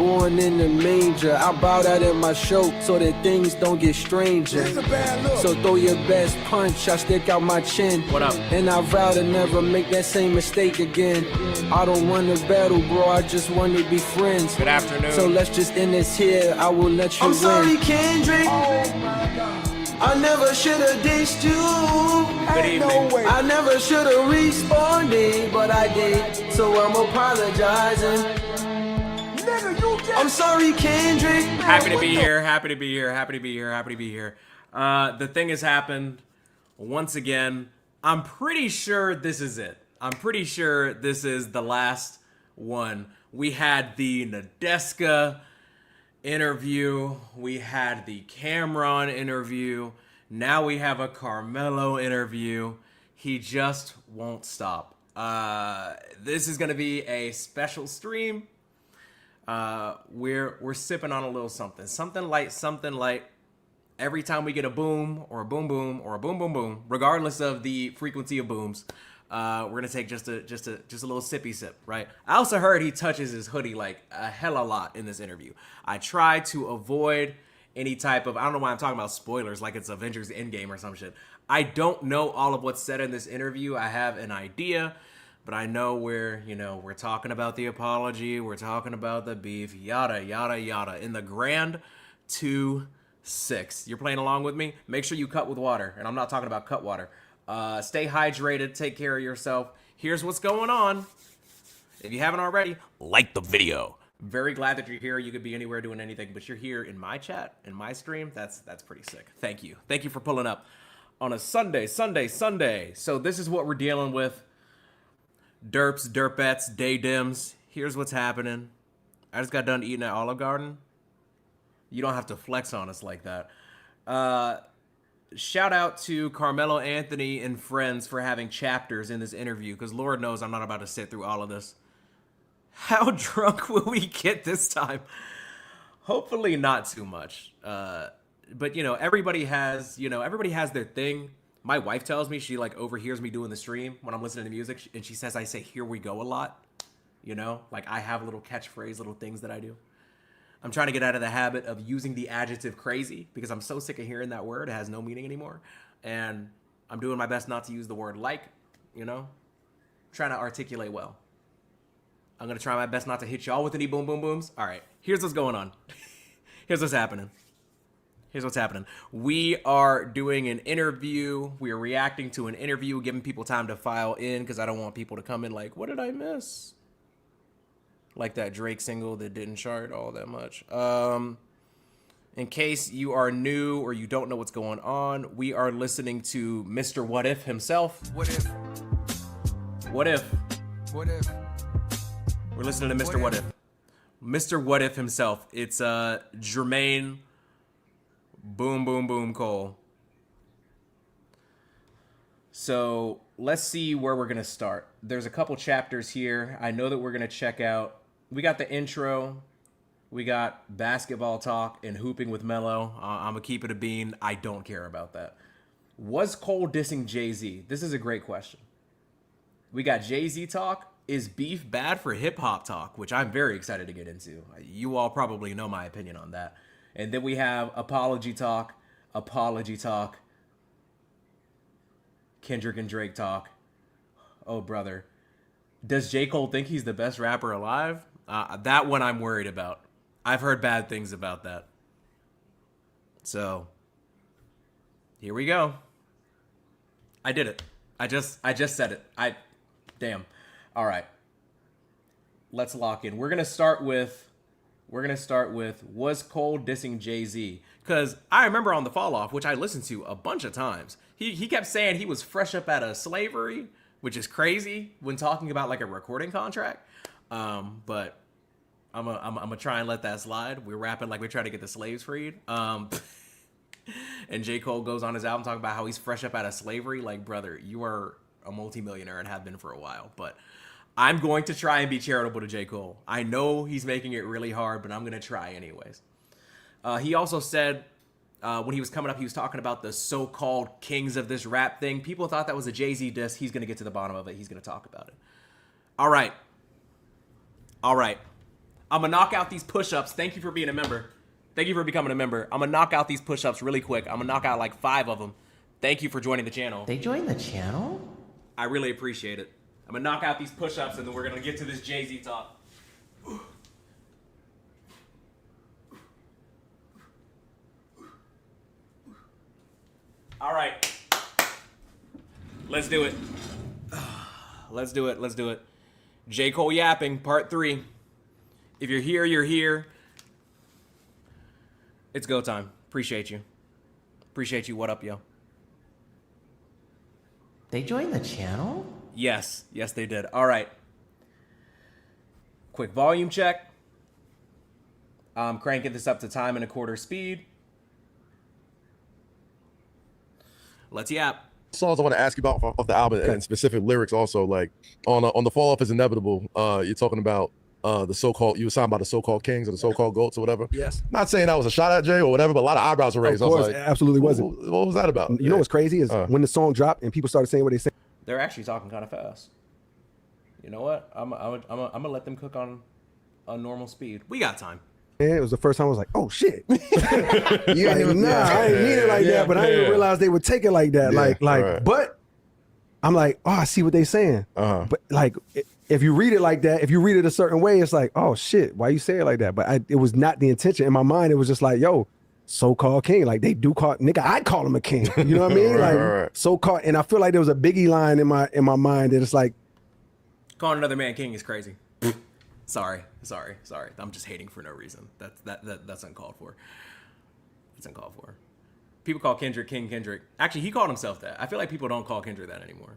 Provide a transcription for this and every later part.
born in the manger. I bow out in my show so that things don't get stranger. So throw your best punch, I stick out my chin. What up? And I vow to never make that same mistake again. I don't want to battle, bro, I just want to be friends. Good afternoon. So let's just end this here, I will let you win. I'm sorry, Kendrick. I never should have dissed you. Good evening. No way. I never should have responded, but I did. So I'm apologizing. Nigga, you just... I'm sorry, Kendrick. Happy to be here. Happy to be here. Happy to be here. Happy to be here. The thing has happened once again. I'm pretty sure this is it. I'm pretty sure this is the last one. We had the Nadeska interview. We had the Cameron interview. Now we have a Carmelo interview. He just won't stop. This is gonna be a special stream. We're sipping on a little something light. Every time we get a boom or a boom boom or a boom boom boom, regardless of the frequency of booms, we're gonna take just a little sippy sip, right? I also heard he touches his hoodie like a hella lot in this interview. I try to avoid any type of, I don't know why I'm talking about spoilers like it's Avengers Endgame or some shit. I don't know all of what's said in this interview. I have an idea, but I know we're talking about the apology, we're talking about the beef, yada yada yada. In the grand 2-6. You're playing along with me? Make sure you cut with water, and I'm not talking about cut water. Stay hydrated, take care of yourself. Here's what's going on. If you haven't already, like the video. Very glad that you're here. You could be anywhere doing anything, but you're here in my chat, in my stream. That's pretty sick. Thank you. Thank you for pulling up on a Sunday. So this is what we're dealing with. Derps, derpettes, day dims. Here's what's happening. I just got done eating at Olive Garden. You don't have to flex on us like that. Shout out to Carmelo Anthony and friends for having chapters in this interview, because Lord knows I'm not about to sit through all of this. How drunk will we get this time? Hopefully not too much. But everybody has their thing. My wife tells me she like overhears me doing the stream when I'm listening to music, and she says I say "here we go" a lot. Like I have little catchphrase, little things that I do. I'm trying to get out of the habit of using the adjective crazy because I'm so sick of hearing that word. It has no meaning anymore. And I'm doing my best not to use the word like, trying to articulate well. I'm going to try my best not to hit y'all with any boom, boom, booms. All right, here's what's going on. Here's what's happening. We are doing an interview. We are reacting to an interview, giving people time to file in because I don't want people to come in like, what did I miss? Like that Drake single that didn't chart all that much. In case you are new or you don't know what's going on, we are listening to Mr. What If himself. What if? What if? What if? We're listening to Mr. What If. Mr. What If himself. It's Jermaine Boom Boom Boom Cole. So let's see where we're going to start. There's a couple chapters here. I know that we're going to check out. We got the intro. We got basketball talk and hooping with Melo. I'm going to keep it a bean. I don't care about that. Was Cole dissing Jay-Z? This is a great question. We got Jay-Z talk. Is beef bad for hip-hop talk? Which I'm very excited to get into. You all probably know my opinion on that. And then we have apology talk. Kendrick and Drake talk. Oh, brother. Does J. Cole think he's the best rapper alive? That one I'm worried about. I've heard bad things about that. So, here we go. I did it. I just said it. Damn. All right. Let's lock in. We're gonna start with was Cole dissing Jay-Z? Because I remember on the Fall Off, which I listened to a bunch of times, he kept saying he was fresh up out of slavery, which is crazy when talking about like a recording contract. But I'm gonna try and let that slide. We're rapping like we're trying to get the slaves freed. And J. Cole goes on his album talking about how he's fresh up out of slavery. Like, brother, you are a multimillionaire and have been for a while. But I'm going to try and be charitable to J. Cole. I know he's making it really hard, but I'm going to try anyways. He also said when he was coming up, he was talking about the so-called kings of this rap thing. People thought that was a Jay-Z diss. He's going to get to the bottom of it. He's going to talk about it. All right. I'm gonna knock out these push-ups. Thank you for being a member. Thank you for becoming a member. I'm gonna knock out these push-ups really quick. I'm gonna knock out like 5 of them. Thank you for joining the channel. They joined the channel? I really appreciate it. I'm gonna knock out these push-ups and then we're gonna get to this Jay-Z talk. All right. Let's do it. Let's do it. Let's do it. J. Cole yapping, part 3. If you're here, you're here. It's go time. Appreciate you. Appreciate you. What up, yo? They joined the channel? Yes. Yes, they did. All right. Quick volume check. I'm cranking this up to time and a quarter speed. Let's yap. Songs I want to ask you about off the album and specific lyrics also, like on the Fall Off Is Inevitable, you're talking about the so-called, you were talking about the so-called kings or the so-called goats or whatever. Yes. Not saying that was a shot at Jay or whatever, but a lot of eyebrows were raised. Of course, I was like, absolutely wasn't. What was that about? You know what's crazy is when the song dropped and people started saying what they said. They're actually talking kind of fast. You know what? I'm gonna let them cook on a normal speed. We got time. And it was the first time I was like, oh shit. I ain't mean it like that, but I didn't even realize they would take it like that. But I'm like, oh, I see what they saying. But like, if you read it like that, if you read it a certain way, it's like, oh shit, why you say it like that? But it was not the intention. In my mind, it was just like, yo, so-called king. Like they do call, nigga, I'd call him a king. You know what I mean? So-called, and I feel like there was a Biggie line in my mind that it's like, calling another man king is crazy. Sorry. I'm just hating for no reason. That's uncalled for. That's uncalled for. People call Kendrick King Kendrick. Actually, he called himself that. I feel like people don't call Kendrick that anymore.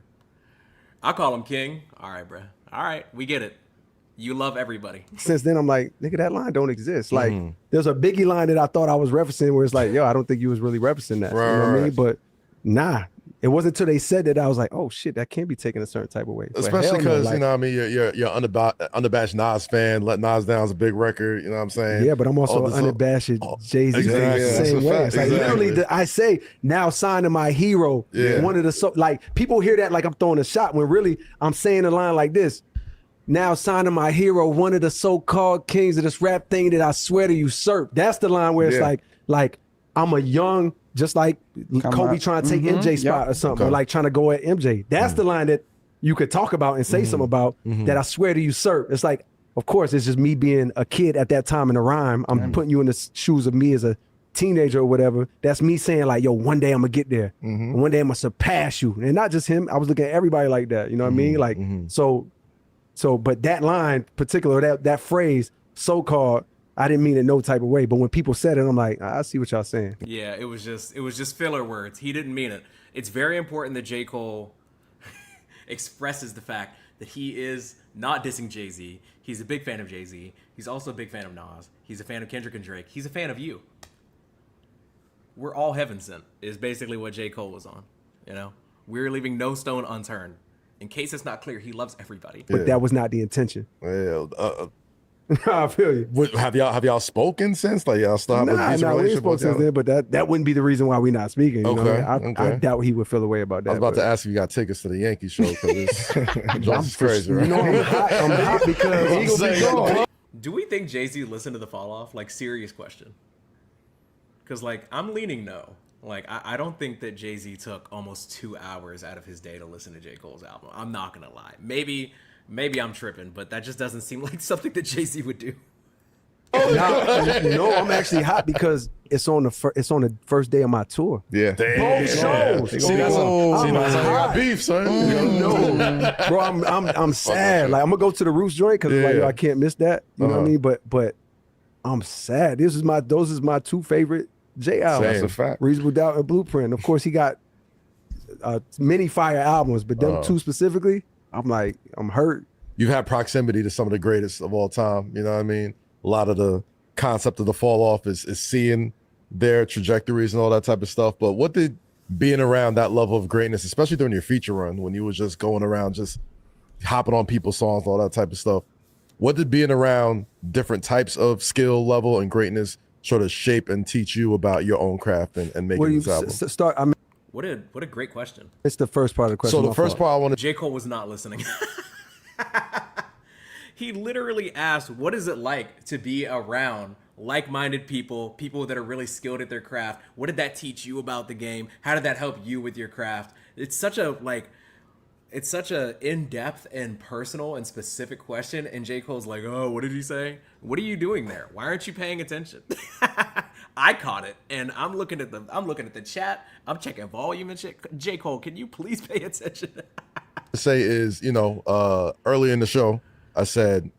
I call him King. All right, bruh. All right, we get it. You love everybody. Since then, I'm like, nigga, that line don't exist. Like, there's a Biggie line that I thought I was referencing where it's like, yo, I don't think you was really referencing that. You know what I mean? But nah. It wasn't until they said that I was like, oh shit, that can't be taken a certain type of way. Especially because, you know what I mean, you're unabashed Nas fan. Let Nas Down's a big record, you know what I'm saying? Yeah, but I'm also an unabashed Jay-Z fan the same way. It's like literally, I say, now signing my hero, one of the, like, people hear that like I'm throwing a shot when really I'm saying a line like this. Now signing my hero, one of the so-called kings of this rap thing that I swear to usurp. That's the line where it's like I'm a young, just like Kobe trying to take MJ spot or something, or like trying to go at MJ. That's the line that you could talk about and say something about that I swear to usurp. It's like, of course, it's just me being a kid at that time in the rhyme. I'm putting you in the shoes of me as a teenager or whatever. That's me saying like, yo, one day I'm gonna get there. And one day I'm gonna surpass you. And not just him. I was looking at everybody like that. You know what I mean? Like, so, but that line, particular, that phrase, so-called, I didn't mean it no type of way, but when people said it, I'm like, I see what y'all saying. Yeah, it was just filler words. He didn't mean it. It's very important that J. Cole expresses the fact that he is not dissing Jay-Z. He's a big fan of Jay-Z. He's also a big fan of Nas. He's a fan of Kendrick and Drake. He's a fan of you. We're all heaven sent is basically what J. Cole was on. You know, we're leaving no stone unturned. In case it's not clear, he loves everybody. But that was not the intention. Yeah. I feel you. Have y'all spoken since? Like y'all stopped? Nah, we ain't spoke since then. But that wouldn't be the reason why we not speaking. You know? I doubt he would feel a way about that. I was about to ask if you got tickets to the Yankee show because it's crazy, right? You know, I'm hot because Eagle be gone. Do we think Jay-Z listened to the Fall Off? Like, serious question. Because like I'm leaning no. Like I don't think that Jay-Z took almost 2 hours out of his day to listen to J. Cole's album. I'm not gonna lie. Maybe I'm tripping, but that just doesn't seem like something that Jay-Z would do. No, I'm actually hot because it's on the first day of my tour. Yeah. Both shows. See, that's how you got beef, son. No, bro, I'm sad. Like I'm gonna go to the Roots joint because like I can't miss that. You know what I mean? But I'm sad. Those is my 2 favorite J albums. That's a fact. Reasonable Doubt and Blueprint. Of course, he got many fire albums, but them 2 specifically, I'm hurt. You've had proximity to some of the greatest of all time. You know what I mean? A lot of the concept of the fall off is seeing their trajectories and all that type of stuff. But what did being around that level of greatness, especially during your feature run, when you was just going around, just hopping on people's songs, all that type of stuff, what did being around different types of skill level and greatness sort of shape and teach you about your own craft and making this album? What a great question. It's the first part of the question. So the first part I want to... J. Cole was not listening. He literally asked, what is it like to be around like-minded people, people that are really skilled at their craft? What did that teach you about the game? How did that help you with your craft? It's such a in-depth and personal and specific question. And J. Cole's like, oh, what did he say? What are you doing there? Why aren't you paying attention? I caught it, and I'm looking at the chat. I'm checking volume and shit. J. Cole, can you please pay attention? To say is, early in the show, I said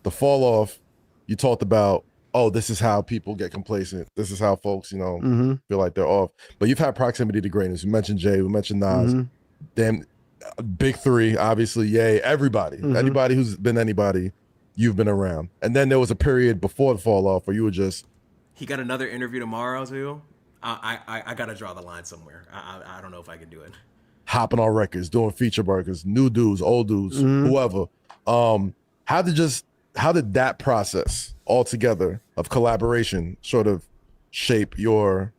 the fall off. You talked about, oh, this is how people get complacent. This is how folks, feel like they're off. But you've had proximity to greatness. We mentioned Jay. We mentioned Nas. Damn, big three, obviously. Yay, everybody, anybody who's been anybody, you've been around. And then there was a period before the fall off where you were just. He got another interview tomorrow too. I gotta draw the line somewhere. I don't know if I can do it. Hopping on records, doing feature burgers, new dudes, old dudes, whoever. How did that process altogether of collaboration sort of shape your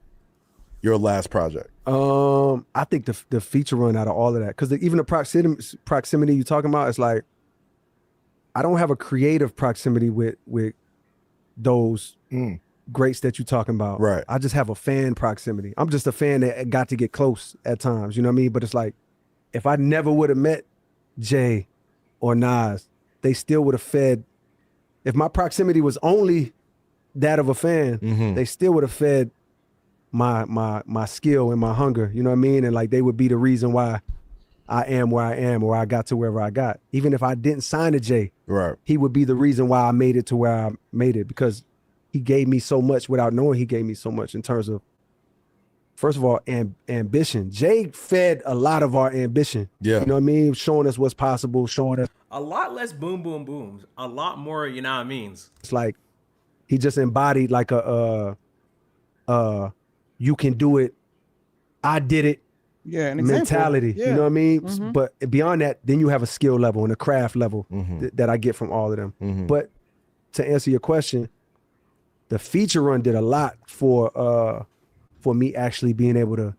last project? I think the feature run out of all of that, because even the proximity you're talking about, it's like I don't have a creative proximity with those greats that you're talking about. Right. I just have a fan proximity. I'm just a fan that got to get close at times. You know what I mean? But it's like, if I never would have met Jay or Nas, they still would have fed. If my proximity was only that of a fan, they still would have fed my skill and my hunger. You know what I mean? And like, they would be the reason why I am where I am, or I got to wherever I got. Even if I didn't sign to Jay, right, he would be the reason why I made it to where I made it, because he gave me so much without knowing he gave me so much in terms of, first of all, ambition. Jay fed a lot of our ambition. Yeah. You know what I mean? Showing us what's possible, showing us. A lot less boom, boom, booms. A lot more, you know what it means. It's like he just embodied like a you can do it, I did it, mentality. Yeah. You know what I mean? But beyond that, then you have a skill level and a craft level that I get from all of them. But to answer your question, the feature run did a lot for me actually being able to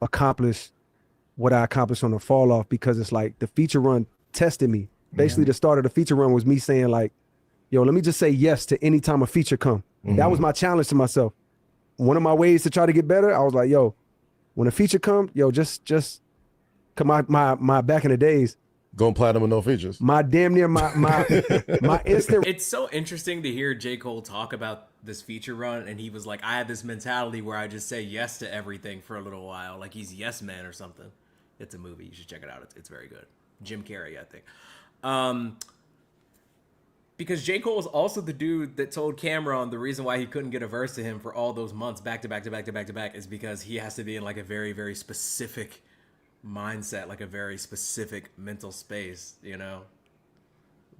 accomplish what I accomplished on the fall off, because it's like the feature run tested me. Basically, the start of the feature run was me saying like, yo, let me just say yes to any time a feature come. That was my challenge to myself. One of my ways to try to get better, I was like, yo, when a feature come, yo, just come my back in the days, going platinum with no features. my damn near my instant. It's so interesting to hear J. Cole talk about this feature run, and he was like, I had this mentality where I just say yes to everything for a little while, like he's Yes Man or something. It's a movie. You should check it out. It's very good. Jim Carrey, I think. Because J. Cole was also the dude that told Cameron the reason why he couldn't get a verse to him for all those months back to back to back to back to back is because he has to be in like a very, very specific mindset, like a very specific mental space, you know?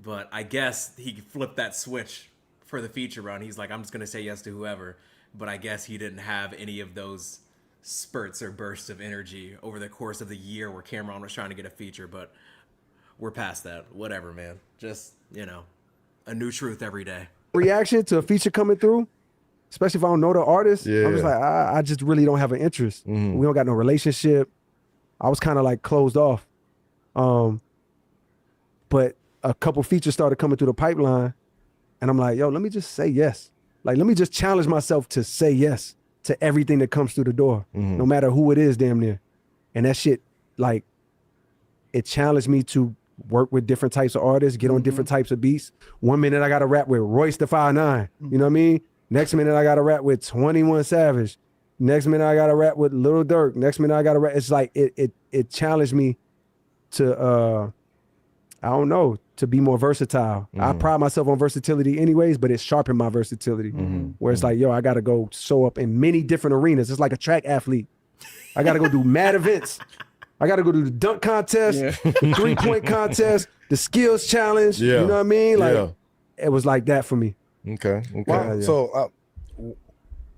But I guess he flipped that switch for the feature run. He's like, I'm just going to say yes to whoever. But I guess he didn't have any of those spurts or bursts of energy over the course of the year where Cameron was trying to get a feature. But we're past that. Whatever, man. Just, a new truth every day. Reaction to a feature coming through, especially if I don't know the artist, Yeah. I'm just like, I just really don't have an interest. We don't got no relationship. I was kind of like closed off. But a couple features started coming through the pipeline, and I'm like, yo, let me just say yes. Like, let me just challenge myself to say yes to everything that comes through the door, no matter who it is, damn near. And that shit, like, it challenged me to work with different types of artists, get on different types of beats. 1 minute I got to rap with Royce the 5'9", you know what I mean? Next minute I got to rap with 21 Savage. Next minute I got to rap with Lil Durk. Next minute I got to rap. It's like it challenged me to I don't know, to be more versatile. I pride myself on versatility anyways, but it sharpened my versatility. Where it's like, yo, I got to go show up in many different arenas. It's like a track athlete. I got to go do mad events. I got to go do the dunk contest, the 3-point contest, the skills challenge. Yeah. You know what I mean? Like, Yeah. it was like that for me. Okay. Why, so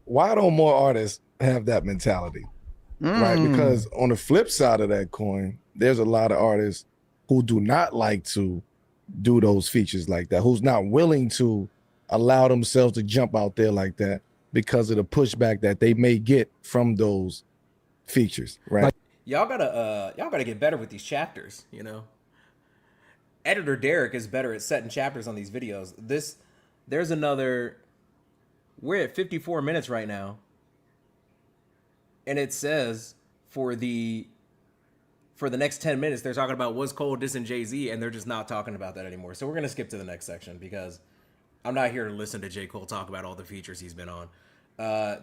why don't more artists have that mentality? Right? Because on the flip side of that coin, there's a lot of artists who do not like to do those features like that, who's not willing to allow themselves to jump out there like that because of the pushback that they may get from those features, right? Y'all gotta get better with these chapters, editor Derek is better at setting chapters on these videos. There's another. We're at 54 minutes right now, and it says for the next 10 minutes they're talking about was Cole dissing Jay-Z, and they're just not talking about that anymore. So we're gonna skip to the next section because I'm not here to listen to J. Cole talk about all the features he's been on.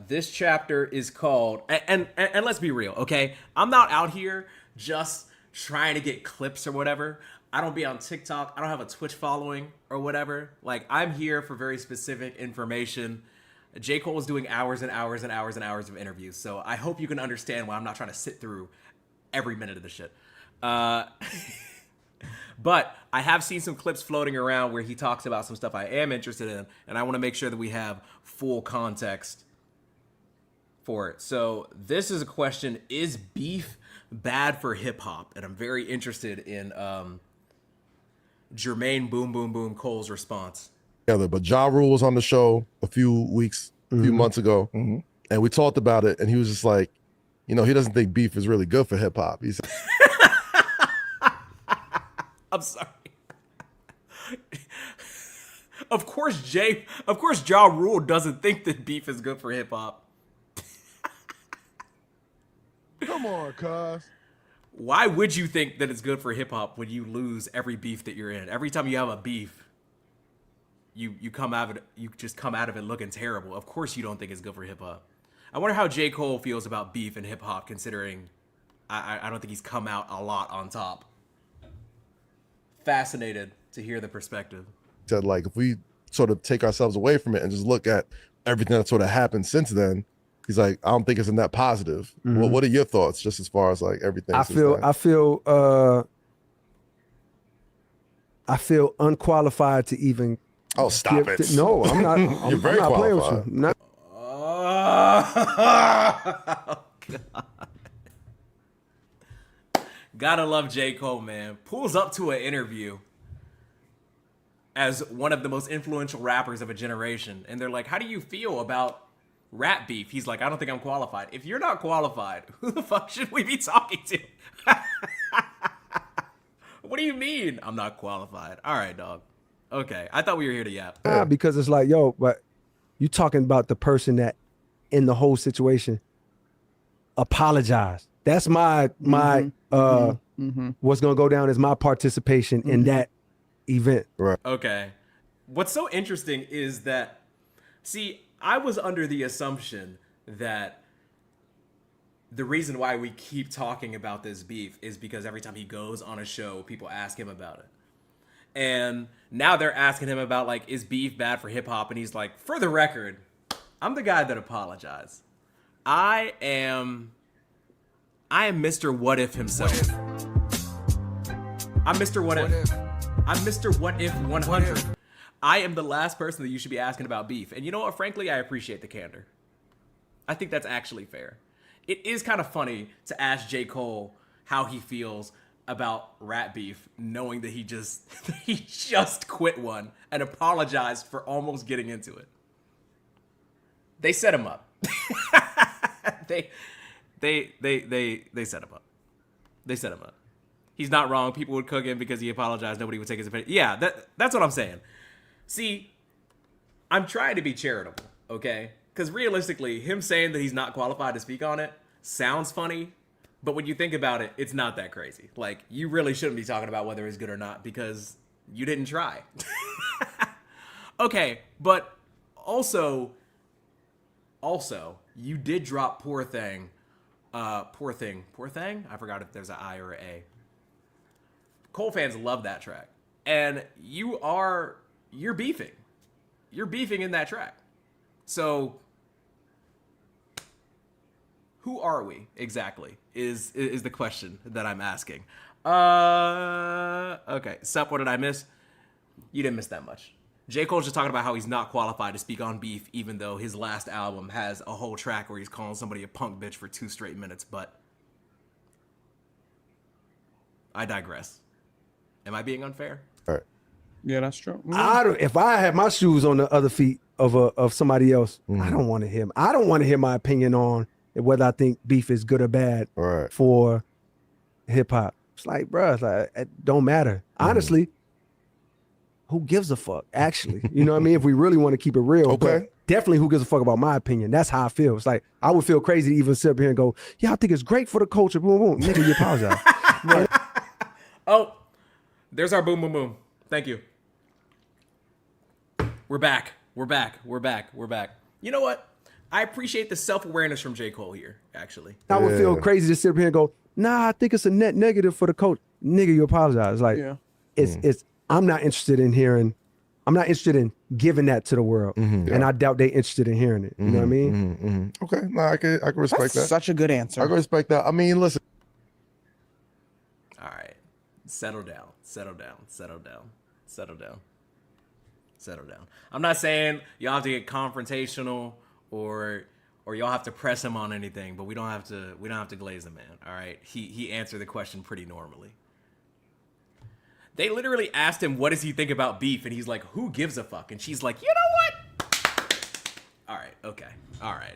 This chapter is called, and let's be real, okay? I'm not out here just trying to get clips or whatever. I don't be on TikTok. I don't have a Twitch following or whatever. Like, I'm here for very specific information. J. Cole is doing hours and hours and hours and hours of interviews, so I hope you can understand why I'm not trying to sit through every minute of the shit. But I have seen some clips floating around where he talks about some stuff I am interested in, and I want to make sure that we have full context for it. So this is a question: is beef bad for hip hop? And I'm very interested in Jermaine Boom Boom Boom Cole's response. Together, but Ja Rule was on the show a few months ago, and we talked about it, and he was just like, you know, he doesn't think beef is really good for hip hop. He's I'm sorry. Of course, Ja Rule doesn't think that beef is good for hip hop. Come on, cuz. Why would you think that it's good for hip hop when you lose every beef that you're in? Every time you have a beef, you just come out of it looking terrible. Of course you don't think it's good for hip hop. I wonder how J. Cole feels about beef and hip hop, considering I don't think he's come out a lot on top. Fascinated to hear the perspective. said, like, if we sort of take ourselves away from it and just look at everything that sort of happened since then, he's like, I don't think it's a net positive. What are your thoughts, just as far as like everything? I feel unqualified to even. Oh, stop it! No, I'm not. You're very I'm not playing with qualified. you. I'm not. Oh, God. Gotta love J. Cole, man. Pulls up to an interview as one of the most influential rappers of a generation, and they're like, how do you feel about rap beef? He's like, I don't think I'm qualified. If you're not qualified, who the fuck should we be talking to? What do you mean I'm not qualified? All right, dog. Okay, I thought we were here to yap. Because it's like, yo, but you talking about the person that in the whole situation apologized. That's my what's gonna go down is my participation in that event. Right. Okay. What's so interesting is that, see, I was under the assumption that the reason why we keep talking about this beef is because every time he goes on a show, people ask him about it. And now they're asking him about, like, is beef bad for hip hop? And he's like, for the record, I'm the guy that apologized. I am Mr. What If himself. I'm Mr. What If. I'm Mr. What If 100. I am the last person that you should be asking about beef. And you know what? Frankly, I appreciate the candor. I think that's actually fair. It is kind of funny to ask J. Cole how he feels about rap beef, knowing that he just quit one and apologized for almost getting into it. They set him up. They set him up. They set him up. He's not wrong. People would cook him because he apologized. Nobody would take his opinion. Yeah, that's what I'm saying. See, I'm trying to be charitable, okay? Because realistically, him saying that he's not qualified to speak on it sounds funny, but when you think about it, it's not that crazy. Like, you really shouldn't be talking about whether it's good or not because you didn't try. Okay, but also, you did drop Poor Thing. Poor Thing? I forgot if there's an I or an A. Cole fans love that track. And you're beefing. You're beefing in that track. So, who are we exactly is the question that I'm asking. Okay. Sup, what did I miss? You didn't miss that much. J. Cole's just talking about how he's not qualified to speak on beef, even though his last album has a whole track where he's calling somebody a punk bitch for 2 straight minutes, but I digress. Am I being unfair? All right. Yeah, that's true. If I had my shoes on the other feet of somebody else, I don't want to hear. I don't want to hear my opinion on whether I think beef is good or bad for hip hop. It's like, bro, it's like, it don't matter. Honestly, who gives a fuck, actually? You know what I mean? If we really want to keep it real. Okay. But definitely who gives a fuck about my opinion. That's how I feel. It's like, I would feel crazy to even sit up here and go, yeah, I think it's great for the culture. Boom, boom. Nigga, you apologize. Oh, there's our boom, boom, boom. Thank you. We're back. We're back. We're back. We're back. You know what? I appreciate the self-awareness from J. Cole here, actually. I would feel crazy to sit up here and go, nah, I think it's a net negative for the coach. Nigga, you apologize. Like, it's I'm not interested in hearing, I'm not interested in giving that to the world. And I doubt they interested in hearing it. You know what I mean? Okay, no, I can respect that. Such a good answer. I can respect that. I mean, listen. All right. Settle down. Settle down. Settle down. Settle down. Settle down. I'm not saying y'all have to get confrontational or y'all have to press him on anything, but we don't have to glaze the man. All right. He answered the question pretty normally. They literally asked him, what does he think about beef? And he's like, who gives a fuck? And she's like, you know what? All right. Okay. All right.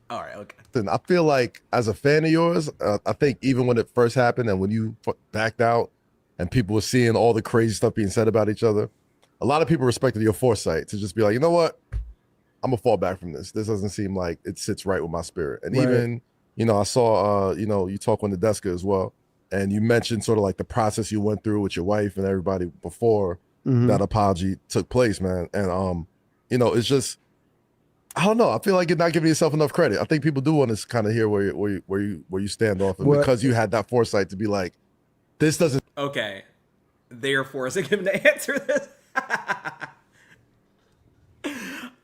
All right. Okay. Listen, I feel like as a fan of yours, I think even when it first happened and when you backed out and people were seeing all the crazy stuff being said about each other, a lot of people respected your foresight to just be like, you know what? I'm gonna fall back from this. This doesn't seem like it sits right with my spirit. And even, you know, I saw, you talk on the desk as well. And you mentioned sort of like the process you went through with your wife and everybody before that apology took place, man. And, it's just, I don't know. I feel like you're not giving yourself enough credit. I think people do want to kind of hear where you stand off, and because you had that foresight to be like, this doesn't. Okay, they are forcing him to answer this.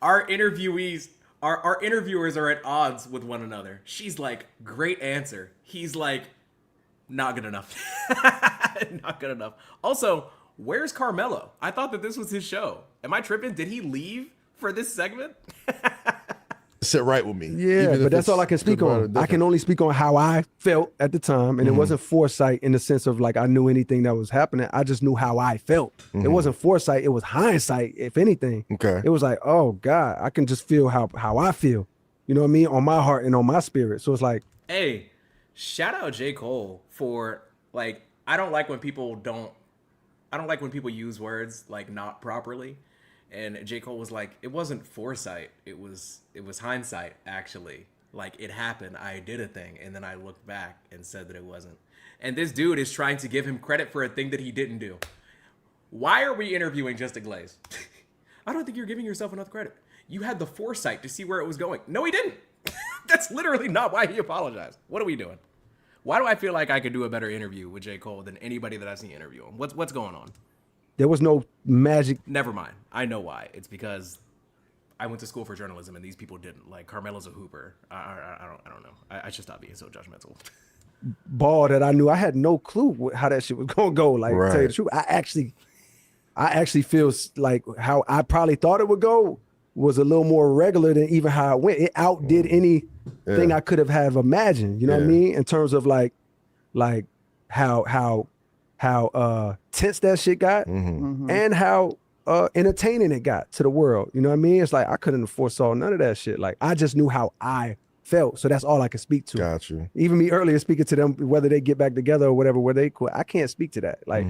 Our interviewers are at odds with one another. She's like, great answer. He's like, not good enough. Not good enough. Also, where's Carmelo? I thought that this was his show. Am I tripping? Did he leave for this segment? Sit right with me. Yeah, but that's all I can speak on. I can only speak on how I felt at the time. And it wasn't foresight in the sense of like I knew anything that was happening. I just knew how I felt. It wasn't foresight. It was hindsight, if anything. Okay. It was like, oh God, I can just feel how I feel. You know what I mean? On my heart and on my spirit. So it's like, hey, shout out J. Cole for like, I don't like when people use words like not properly. And J. Cole was like, it wasn't foresight. It was hindsight, actually. Like, it happened. I did a thing. And then I looked back and said that it wasn't. And this dude is trying to give him credit for a thing that he didn't do. Why are we interviewing Just a Glaze? I don't think you're giving yourself enough credit. You had the foresight to see where it was going. No, he didn't. That's literally not why he apologized. What are we doing? Why do I feel like I could do a better interview with J. Cole than anybody that I've seen interview him? What's going on? there was no magic. Never mind. I know why. It's because I went to school for journalism and these people didn't. Like, Carmelo's a hooper. I don't know. I should stop being so judgmental. Ball that I knew. I had no clue how that shit was gonna go. Like, to tell you the truth, I actually feel like how I probably thought it would go was a little more regular than even how it went. It outdid anything I could have imagined. You know what I mean? In terms of like how tense that shit got and how entertaining it got to the world. You know what I mean? It's like I couldn't have foresaw none of that shit. Like, I just knew how I felt, so that's all I could speak to. Got you. Even me earlier speaking to them, whether they get back together or whatever, where they quit, I can't speak to that. Like,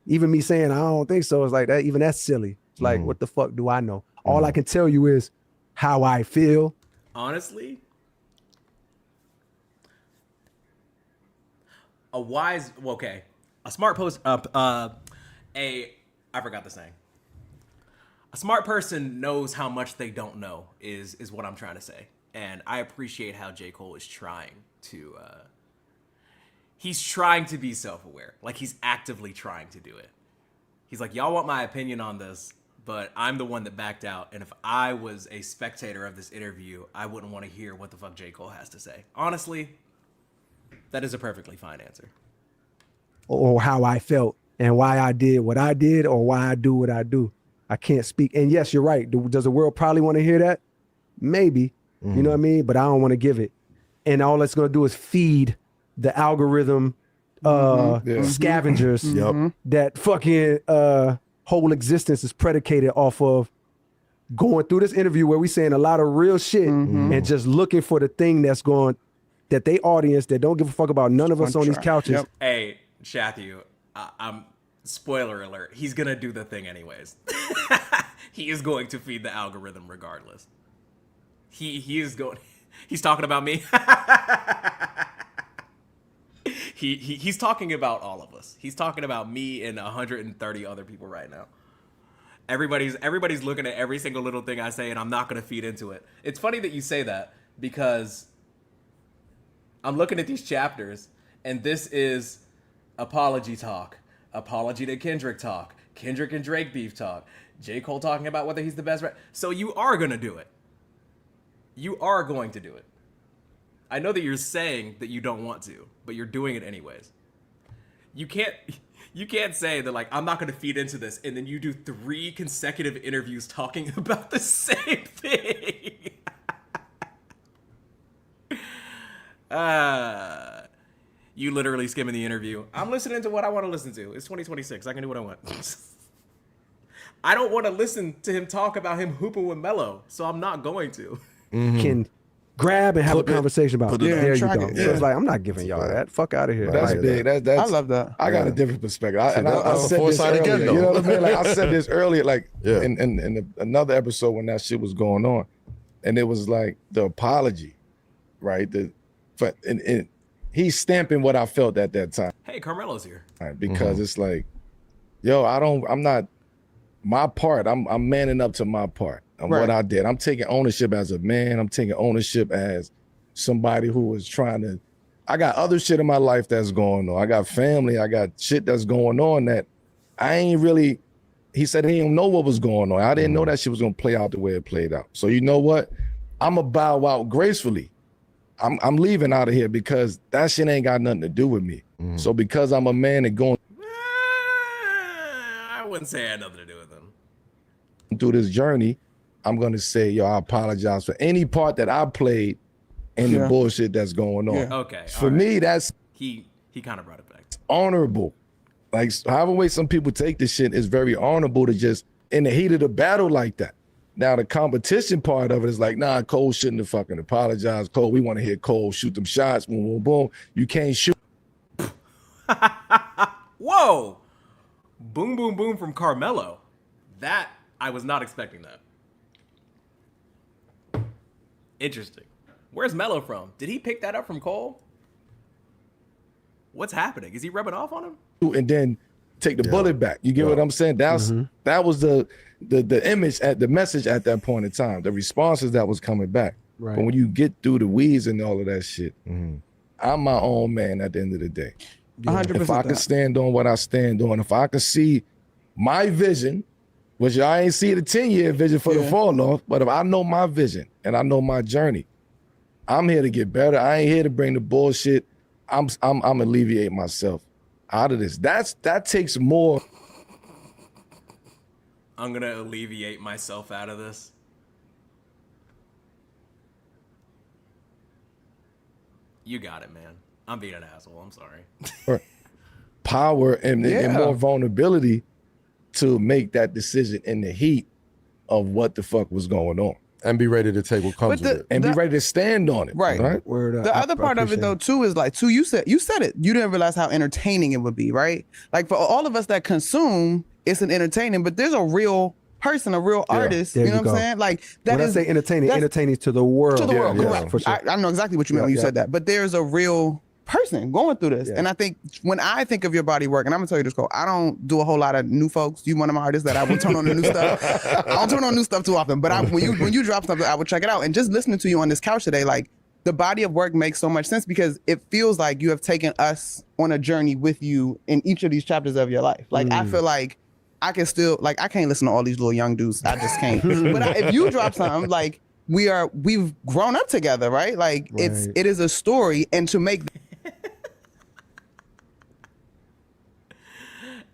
even me saying I don't think so, it's like that. Even that's silly. It's like, what the fuck do I know? All I can tell you is how I feel. Honestly, a smart post I forgot the saying. A smart person knows how much they don't know is what I'm trying to say. And I appreciate how J. Cole is trying to he's trying to be self-aware. Like, he's actively trying to do it. He's like, y'all want my opinion on this, but I'm the one that backed out. And if I was a spectator of this interview, I wouldn't want to hear what the fuck J. Cole has to say. Honestly, that is a perfectly fine answer. Or how I felt and why I did what I did or why I do what I do. I can't speak. And yes, you're right. Does the world probably want to hear that? Maybe. You know what I mean? But I don't want to give it. And all it's going to do is feed the algorithm scavengers that fucking whole existence is predicated off of going through this interview where we saying a lot of real shit and just looking for the thing that they audience that don't give a fuck about none of us on these couches. Hey, Shathu, I'm spoiler alert, he's gonna do the thing anyways. He is going to feed the algorithm regardless. He is going. He's talking about me. He's talking about all of us. He's talking about me and 130 other people right now. Everybody's looking at every single little thing I say, and I'm not gonna feed into it. It's funny that you say that because I'm looking at these chapters, and this is apology talk, apology to Kendrick talk, Kendrick and Drake beef talk, J. Cole talking about whether he's the best rapper. So you are gonna do it. You are going to do it. I know that you're saying that you don't want to, but you're doing it anyways. You can't say that, like, I'm not going to feed into this, and then you do 3 consecutive interviews talking about the same thing. You literally skimming the interview. I'm listening to what I want to listen to. It's 2026. I can do what I want. I don't want to listen to him talk about him hooping with Melo, so I'm not going to. Can grab and have a conversation about it. There you go. it. So it's like, I'm not giving y'all that. Fuck out of here. That's Like, big. That's I love that. I got a different perspective. I said this foresight earlier. again, though. You know what I mean? Like I said this earlier, like Yeah. in another episode when that shit was going on, and it was like the apology, right? And he's stamping what I felt at that time, Hey, Carmelo's here. right? Because it's like, yo, I'm not my part. I'm manning up to my part on what I did. I'm taking ownership as a man. I'm taking ownership as somebody who was trying to. I got other shit in my life that's going on. I got family. I got shit that's going on that I ain't really. He said he didn't know what was going on. I didn't know that shit was gonna play out the way it played out. So you know what? I'm gonna bow out gracefully. I'm leaving out of here because that shit ain't got nothing to do with me. So because I'm a man and going I wouldn't say it had nothing to do with them. through this journey, I'm gonna say, yo, I apologize for any part that I played in the bullshit that's going on. Yeah. Okay. For all right. me, that's He kind of brought it back. honorable. Like however way some people take this shit is very honorable to just in the heat of the battle like that. Now the competition part of it is like, nah, Cole shouldn't have fucking apologized. Cole, we want to hear Cole shoot them shots. Boom, boom, boom. You can't shoot. Whoa! Boom, boom, boom from Carmelo. That, I was not expecting that. Interesting. Where's Melo from? Did he pick that up from Cole? What's happening? Is he rubbing off on him? And then take the bullet back. You get what I'm saying? That was the image at the message at that point in time. The responses that was coming back. Right. But when you get through the weeds and all of that shit, I'm my own man at the end of the day. 100%. If I can stand on what I stand on, if I can see my vision, which I ain't see the 10-year vision for the fall off, but if I know my vision and I know my journey, I'm here to get better. I ain't here to bring the bullshit. I'm alleviate myself out of this. That takes more. I'm gonna alleviate myself out of this. You got it, man. I'm being an asshole. I'm sorry. Power and more vulnerability to make that decision in the heat of what the fuck was going on. And be ready to take what comes with it. And be ready to stand on it. Right. Word up. The I other part of it appreciate though too is like you said it. You didn't realize how entertaining it would be, right? Like for all of us that consume, it's an entertaining, but there's a real person, a real artist. there You know you what I'm go. saying? Like that When I say entertaining to the world. to the world. Yeah, Correct. for sure. I know exactly what you meant when you said that. But there's a real person going through this. And I think when I think of your body work, and I'm gonna tell you this, Cole, I don't do a whole lot of new folks. You one of my artists that I will turn on the new stuff. I don't turn on new stuff too often, but when you drop something, I would check it out. And just listening to you on this couch today, like the body of work makes so much sense because it feels like you have taken us on a journey with you in each of these chapters of your life. Like I feel like I can still, like I can't listen to all these little young dudes. I just can't. But if you drop something, like we've grown up together, right? Like it is a story, and to make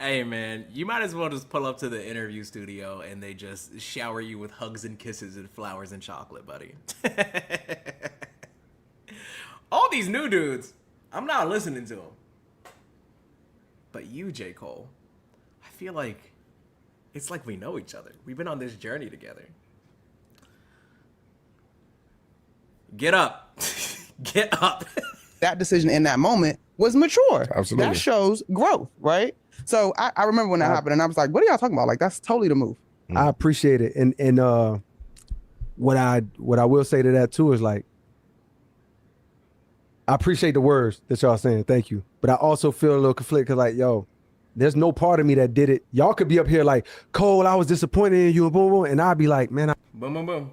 Hey man, you might as well just pull up to the interview studio and they just shower you with hugs and kisses and flowers and chocolate, buddy. All these new dudes, I'm not listening to them. But you, J. Cole, I feel like it's like we know each other. We've been on this journey together. Get up. Get up. that decision in that moment was mature. Absolutely. That shows growth, right? So I remember when that happened, and I was like, "What are y'all talking about? Like, that's totally the move." I appreciate it, and what I will say to that too is like, I appreciate the words that y'all saying. Thank you, but I also feel a little conflict because like, yo, there's no part of me that did it. Y'all could be up here like, Cole, I was disappointed in you, and boom, boom, and I'd be like, man, Boom, boom, boom.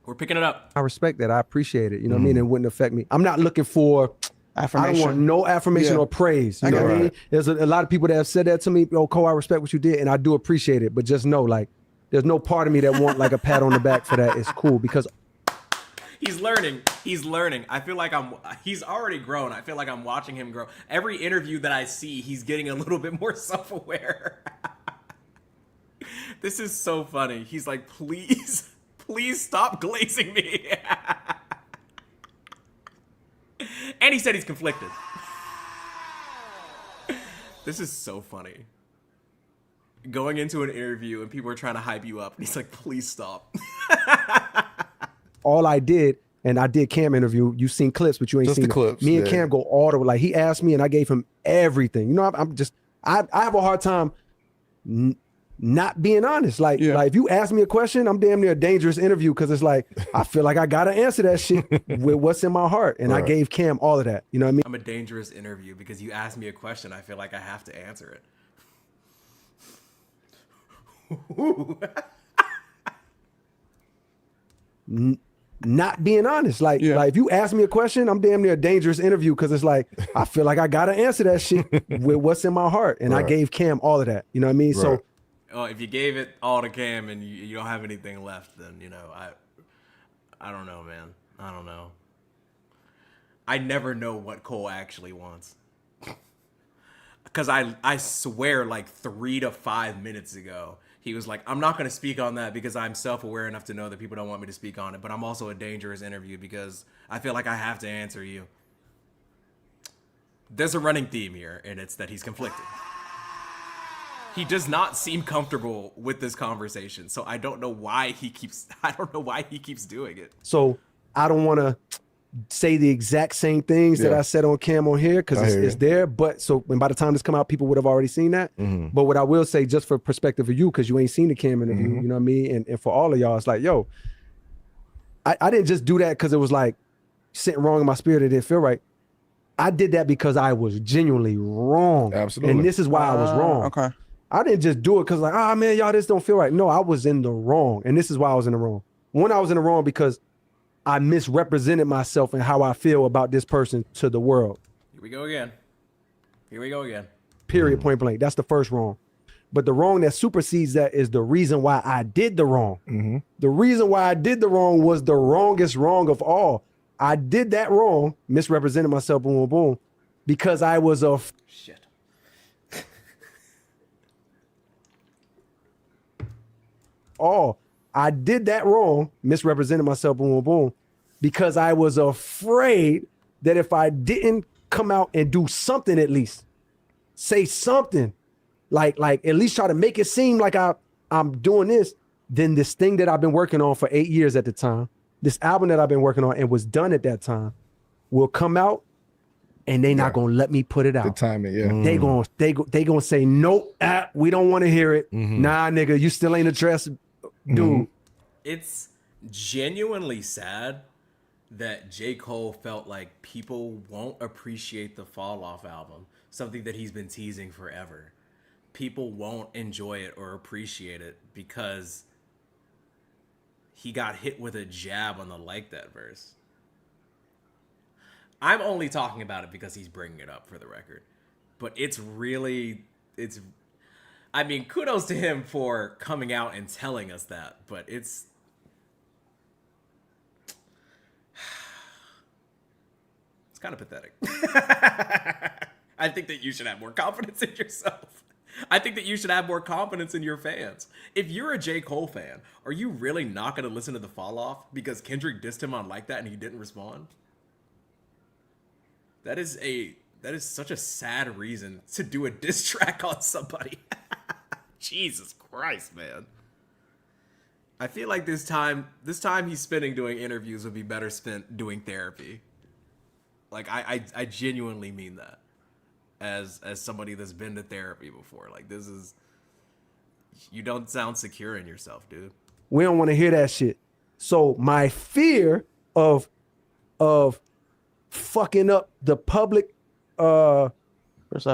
We're picking it up. I respect that. I appreciate it. You know what I mean? It wouldn't affect me. I'm not looking for affirmation. I don't want no affirmation or praise. You know what I mean? There's a lot of people that have said that to me. Oh, Cole, I respect what you did, and I do appreciate it. But just know, like, there's no part of me that want like a pat on the back for that. It's cool because he's learning. He's learning. I feel like he's already grown. I feel like I'm watching him grow. Every interview that I see, he's getting a little bit more self-aware. This is so funny. He's like, please stop glazing me. And he said he's conflicted. This is so funny. Going into an interview and people are trying to hype you up, and he's like, please stop. all I did, and I did Cam interview, you've seen clips, but you ain't Just seen the clips, me and yeah. Cam go all the way. Like, he asked me and I gave him everything. You know, I have a hard time not being honest. Like, if you ask me a question, I'm damn near a dangerous interview because it's like, I feel like I got to answer that shit with what's in my heart. And I gave Cam all of that. You know what I mean? I'm a dangerous interview because you ask me a question, I feel like I have to answer it. Not being honest. Like if you ask me a question, I'm damn near a dangerous interview because it's like, I feel like I got to answer that shit with what's in my heart. And I gave Cam all of that. You know what I mean? So, oh, if you gave it all to Cam and you don't have anything left, then, you know, I don't know, man. I don't know. I never know what Cole actually wants. Because I swear like 3 to 5 minutes ago, he was like, I'm not going to speak on that because I'm self-aware enough to know that people don't want me to speak on it, but I'm also a dangerous interview because I feel like I have to answer you. There's a running theme here, and it's that he's conflicted. He does not seem comfortable with this conversation, so I don't know why he keeps doing it. So I don't want to say the exact same things that I said on Cam on here because it's there. But so when by the time this come out, people would have already seen that. But what I will say, just for perspective of you, because you ain't seen the Cam interview, you know what I mean? And for all of y'all, it's like, yo, I didn't just do that because it was like sitting wrong in my spirit. It didn't feel right. I did that because I was genuinely wrong. Absolutely. And this is why I was wrong. Okay. I didn't just do it because like, man, y'all, this don't feel right. No, I was in the wrong. And this is why I was in the wrong. One, I was in the wrong because I misrepresented myself and how I feel about this person to the world. Here we go again. Period, point blank. That's the first wrong. But the wrong that supersedes that is the reason why I did the wrong. The reason why I did the wrong was the wrongest wrong of all. I did that wrong, misrepresented myself, boom, boom, boom, because I was a Shit. I did that wrong, misrepresented myself, boom, boom, boom, because I was afraid that if I didn't come out and do something, at least say something, like at least try to make it seem like I'm doing this, then this thing that I've been working on for 8 years at the time, this album that I've been working on and was done at that time, will come out, and they not gonna let me put it out. The timing, They gonna say nope, we don't want to hear it. Nah, nigga, you still ain't addressed, dude. It's genuinely sad that J. Cole felt like people won't appreciate the Fall Off album, something that he's been teasing forever. People won't enjoy it or appreciate it because he got hit with a jab on the Like That verse. I'm only talking about it because he's bringing it up for the record. But I mean, kudos to him for coming out and telling us that, but it's kind of pathetic. I think that you should have more confidence in yourself. I think that you should have more confidence in your fans. If you're a J. Cole fan, are you really not going to listen to the Fall Off because Kendrick dissed him on Like That and he didn't respond? That is such a sad reason to do a diss track on somebody. Jesus Christ, man. I feel like this time he's spending doing interviews would be better spent doing therapy. Like I genuinely mean that. As somebody that's been to therapy before. Like this is, you don't sound secure in yourself, dude. We don't want to hear that shit. So my fear of fucking up the public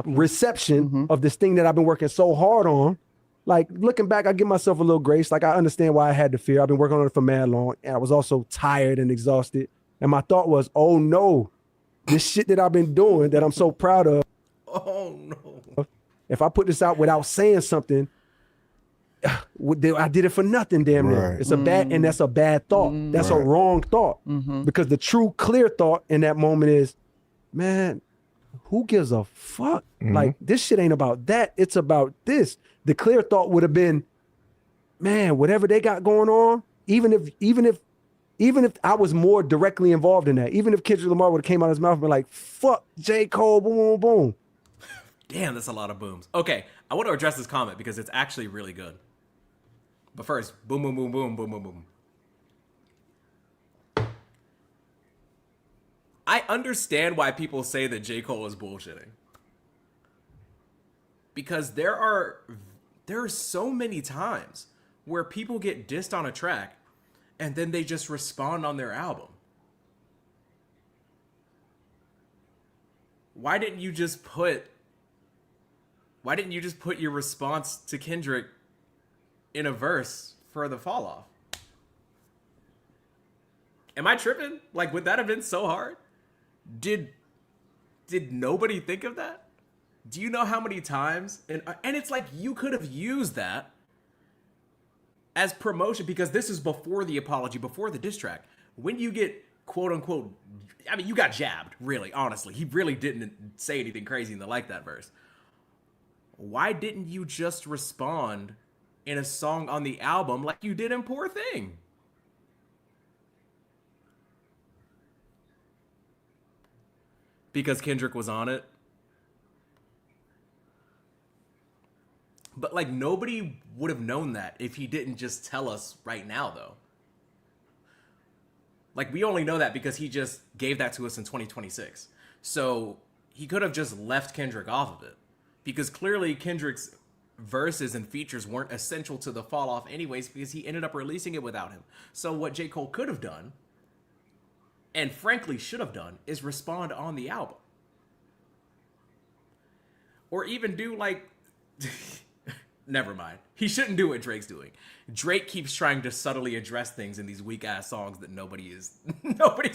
reception of this thing that I've been working so hard on. Like looking back, I give myself a little grace. Like I understand why I had the fear. I've been working on it for mad long, and I was also tired and exhausted. And my thought was, oh no, this shit that I've been doing that I'm so proud of. Oh no. If I put this out without saying something, I did it for nothing, damn near. Right. It's a bad, and that's a bad thought. That's a wrong thought. Because the true clear thought in that moment is, man, who gives a fuck? Like this shit ain't about that. It's about this. The clear thought would have been, man, whatever they got going on, even if I was more directly involved in that, even if Kendrick Lamar would have came out of his mouth and been like, fuck J. Cole, boom, boom, boom. Damn, that's a lot of booms. Okay, I want to address this comment because it's actually really good. But first, boom, boom, boom, boom, boom, boom, boom. I understand why people say that J. Cole is bullshitting. Because there are so many times where people get dissed on a track and then they just respond on their album. Why didn't you just put your response to Kendrick in a verse for the fall off? Am I tripping? Like, would that have been so hard? Did nobody think of that? Do you know how many times? And it's like you could have used that as promotion because this is before the apology, before the diss track. When you get quote unquote, I mean, you got jabbed, really, honestly. He really didn't say anything crazy in the like that verse. Why didn't you just respond in a song on the album like you did in Poor Thing? Because Kendrick was on it. But like nobody would have known that if he didn't just tell us right now though. Like we only know that because he just gave that to us in 2026. So he could have just left Kendrick off of it. Because clearly Kendrick's verses and features weren't essential to the fall off anyways because he ended up releasing it without him. So what J. Cole could have done, and frankly should have done, is respond on the album. Or even do like... Never mind. He shouldn't do what Drake's doing. Drake keeps trying to subtly address things in these weak ass songs that nobody's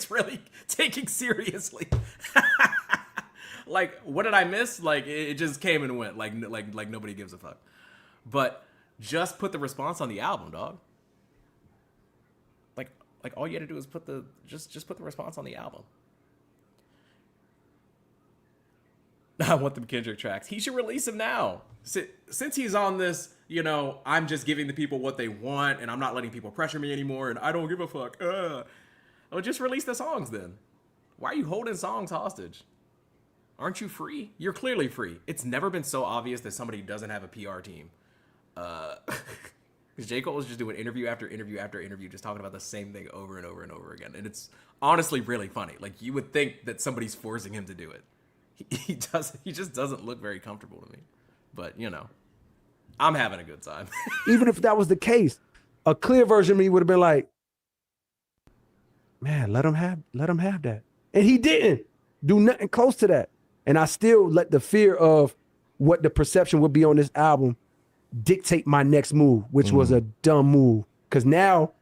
really taking seriously. Like, what did I miss? Like, it just came and went. Like nobody gives a fuck. But just put the response on the album, dog. Like all you had to do is put the response on the album. I want them Kendrick tracks. He should release them now. Since he's on this, you know, I'm just giving the people what they want and I'm not letting people pressure me anymore and I don't give a fuck. Oh, just release the songs then. Why are you holding songs hostage? Aren't you free? You're clearly free. It's never been so obvious that somebody doesn't have a PR team. Because J. Cole is just doing interview after interview after interview, just talking about the same thing over and over and over again. And it's honestly really funny. Like, you would think that somebody's forcing him to do it. He just doesn't look very comfortable to me. But, you know, I'm having a good time. Even if that was the case, a clear version of me would have been like, man, let him have that. And he didn't do nothing close to that. And I still let the fear of what the perception would be on this album dictate my next move, which was a dumb move. Because now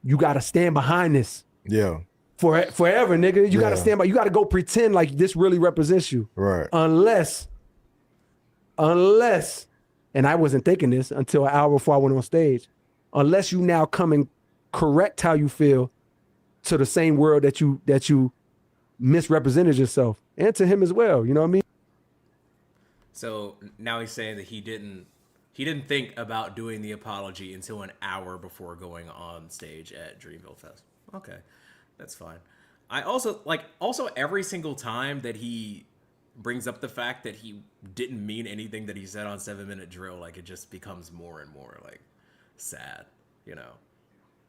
you got to stand behind this. Yeah. Forever, nigga. You got to stand by. You got to go pretend like this really represents you. Right. Unless, and I wasn't thinking this until an hour before I went on stage, unless you now come and correct how you feel to the same world that you misrepresented yourself, and to him as well. You know what I mean? So now he's saying that he didn't think about doing the apology until an hour before going on stage at Dreamville Fest. Okay, that's fine. I also every single time that he brings up the fact that he didn't mean anything that he said on 7 Minute Drill, like, it just becomes more and more like sad, you know.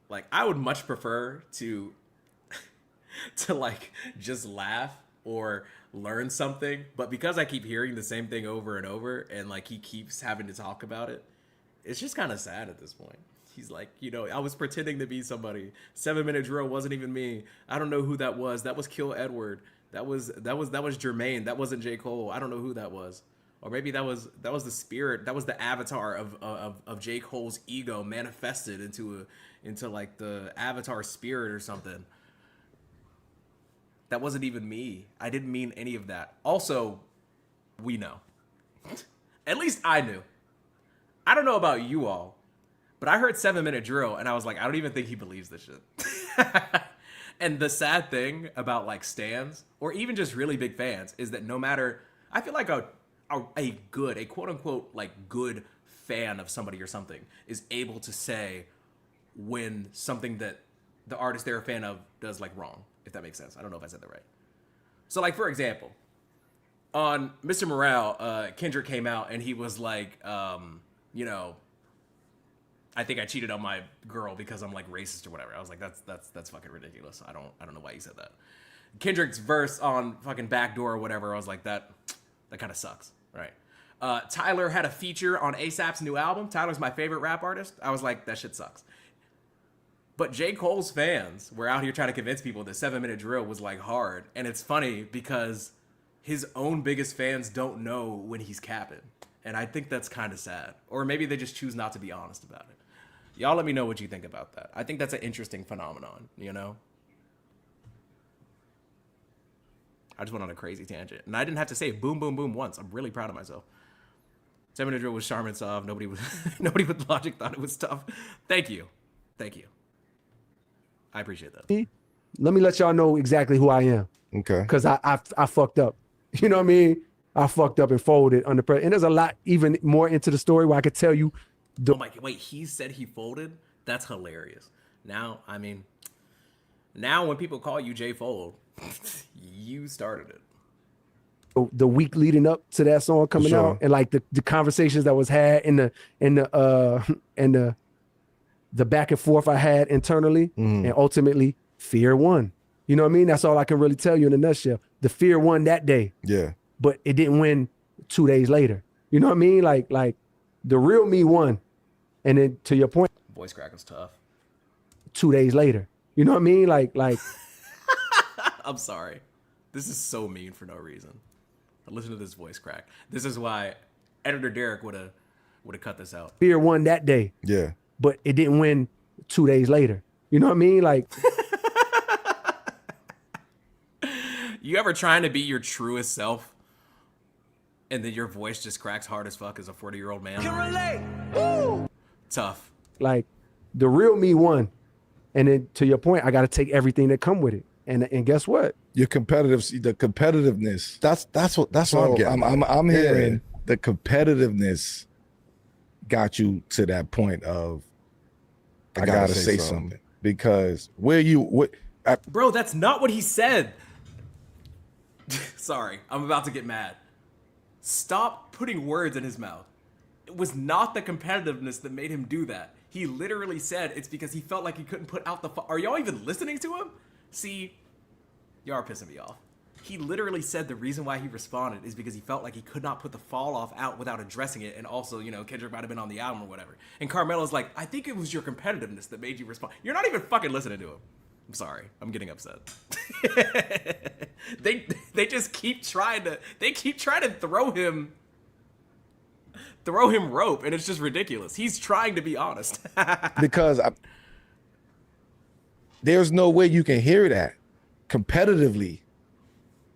Like, I would much prefer to like just laugh or learn something, but because I keep hearing the same thing over and over, and like he keeps having to talk about it, it's just kind of sad at this point. He's like, you know, I was pretending to be somebody. 7-minute drill wasn't even me. I don't know who that was. That was Kill Edward. That was Jermaine. That wasn't J. Cole. I don't know who that was. Or maybe that was the spirit. That was the avatar of J. Cole's ego manifested into like the avatar spirit or something. That wasn't even me. I didn't mean any of that. Also, we know. At least I knew. I don't know about you all, but I heard 7-minute drill and I was like, I don't even think he believes this shit. And the sad thing about like stans or even just really big fans is that no matter, I feel like a quote unquote like good fan of somebody or something is able to say when something that the artist they're a fan of does like wrong, if that makes sense. I don't know if I said that right. So like, for example, on Mr. Morale, Kendrick came out and he was like, you know, I think I cheated on my girl because I'm like racist or whatever. I was like, that's fucking ridiculous. I don't know why you said that. Kendrick's verse on fucking Backdoor or whatever, I was like, that kind of sucks, right? Tyler had a feature on ASAP's new album. Tyler's my favorite rap artist. I was like, that shit sucks. But J. Cole's fans were out here trying to convince people that 7-minute drill was like hard. And it's funny because his own biggest fans don't know when he's capping. And I think that's kind of sad. Or maybe they just choose not to be honest about it. Y'all let me know what you think about that. I think that's an interesting phenomenon, you know? I just went on a crazy tangent. And I didn't have to say boom, boom, boom once. I'm really proud of myself. 7-minute drill was Charmin soft. Nobody with logic thought it was tough. Thank you. I appreciate that. Let me let y'all know exactly who I am. Okay. Because I fucked up. You know what I mean? I fucked up and folded under pressure. And there's a lot even more into the story where I could tell you. Oh my, wait, he said he folded? That's hilarious. Now, I mean, now when people call you J Fold, you started it. The week leading up to that song coming out, and like the conversations that was had in the back and forth I had internally, and ultimately fear won. You know what I mean? That's all I can really tell you in a nutshell. The fear won that day. Yeah. But it didn't win 2 days later. You know what I mean? Like the real me won. And then to your point, voice crack was tough. 2 days later. You know what I mean? Like I'm sorry. This is so mean for no reason. Listen to this voice crack. This is why editor Derek would have cut this out. Fear won that day. Yeah. But it didn't win 2 days later. You know what I mean? Like you ever trying to be your truest self and then your voice just cracks hard as fuck as a 40-year-old man? Can relate. Woo! Tough. Like the real me won. And then to your point, I got to take everything that come with it. And guess what? The competitiveness. That's what I'm getting. I'm hearing the competitiveness got you to that point of I gotta say something. Because bro, that's not what he said. Sorry, I'm about to get mad. Stop putting words in his mouth. It was not the competitiveness that made him do that. He literally said it's because he felt like he couldn't put out the Are y'all even listening to him? See, y'all are pissing me off. He literally said the reason why he responded is because he felt like he could not put the fall off out without addressing it. And also, you know, Kendrick might have been on the album or whatever. And Carmelo's like, I think it was your competitiveness that made you respond. You're not even fucking listening to him. I'm sorry. I'm getting upset. They just keep trying to throw him rope, and it's just ridiculous. He's trying to be honest. Because there's no way you can hear that competitively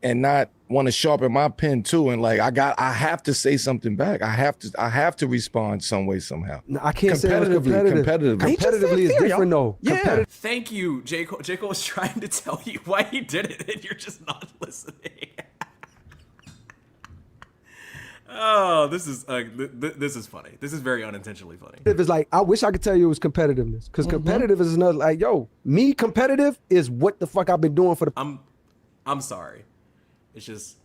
and not want to sharpen my pen too. And like, I have to say something back. I have to respond some way, somehow. No, I can't say competitively. Competitively is different though. Yeah. Thank you, J. Cole. J. Cole was trying to tell you why he did it, and you're just not listening. Oh, this is funny. This is very unintentionally funny. It's like, I wish I could tell you it was competitiveness, because competitive is another, like, yo, me competitive is what the fuck I've been doing for the. I'm sorry. It's just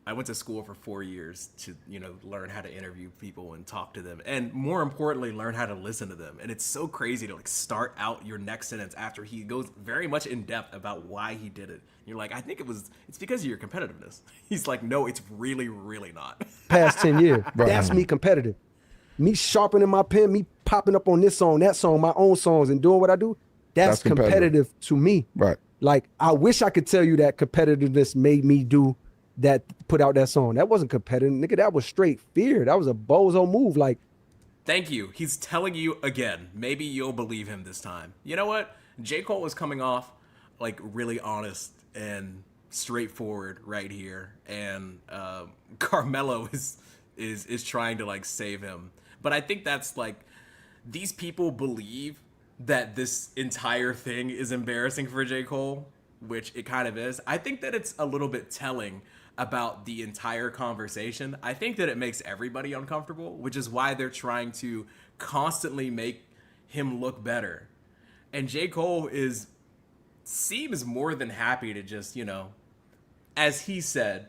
I went to school for 4 years to, learn how to interview people and talk to them, and more importantly, learn how to listen to them. And it's so crazy to like start out your next sentence after he goes very much in depth about why he did it. You're like, I think it's because of your competitiveness. He's like, no, it's really, really not. Past 10 years, that's me competitive. Me sharpening my pen, me popping up on this song, that song, my own songs, and doing what I do. That's competitive to me. Right. Like, I wish I could tell you that competitiveness made me do that, put out that song. That wasn't competitive, nigga. That was straight fear. That was a bozo move. Like, thank you. He's telling you again. Maybe you'll believe him this time. You know what? J. Cole was coming off like really honest and straightforward right here, and Carmelo is trying to like save him. But I think that's like, these people believe that this entire thing is embarrassing for J. Cole, which it kind of is. I think that it's a little bit telling about the entire conversation. I think that it makes everybody uncomfortable, which is why they're trying to constantly make him look better. And J. Cole seems more than happy to just, as he said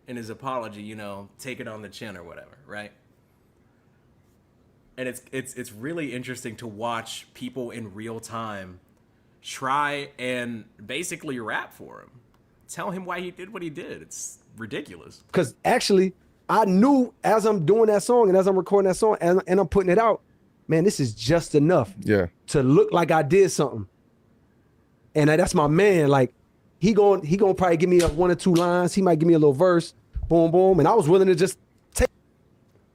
in his apology, take it on the chin or whatever, right? And it's really interesting to watch people in real time try and basically rap for him. Tell him why he did what he did. It's ridiculous. Because actually, I knew as I'm doing that song and as I'm recording that song and I'm putting it out, man, this is just enough to look like I did something. And that's my man. Like, he gonna probably give me 1 or 2 lines. He might give me a little verse. Boom, boom. And I was willing to just take.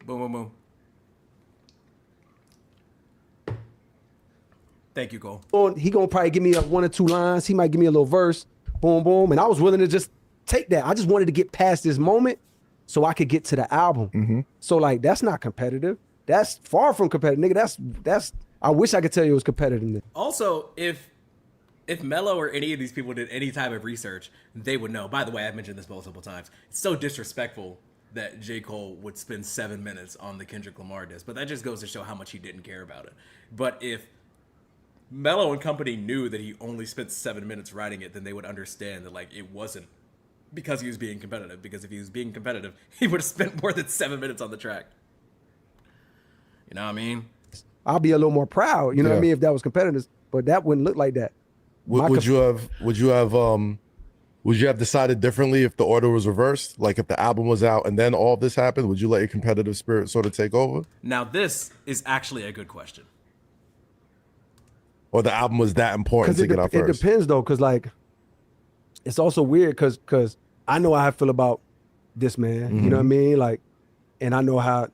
Boom, boom, boom. Thank you, Cole. He gonna probably give me 1 or 2 lines. He might give me a little verse. Boom, boom. And I was willing to just take that. I just wanted to get past this moment so I could get to the album. Mm-hmm. So like, that's not competitive. That's far from competitive, nigga. That's. I wish I could tell you it was competitive. Also, if Mello or any of these people did any type of research, they would know. By the way, I've mentioned this multiple times. It's so disrespectful that J. Cole would spend 7 minutes on the Kendrick Lamar disc, but that just goes to show how much he didn't care about it. But if Mello and company knew that he only spent 7 minutes writing it, then they would understand that like it wasn't because he was being competitive. Because if he was being competitive, he would have spent more than 7 minutes on the track. You know what I mean? I'll be a little more proud, you know what I mean, if that was competitive, but that wouldn't look like that. Would you have decided differently if the order was reversed? Like if the album was out and then all this happened, would you let your competitive spirit sort of take over? Now this is actually a good question. Or the album was that important to get out first? It depends though, because like, it's also weird because I know how I feel about this man, you know what I mean? Like, and I know how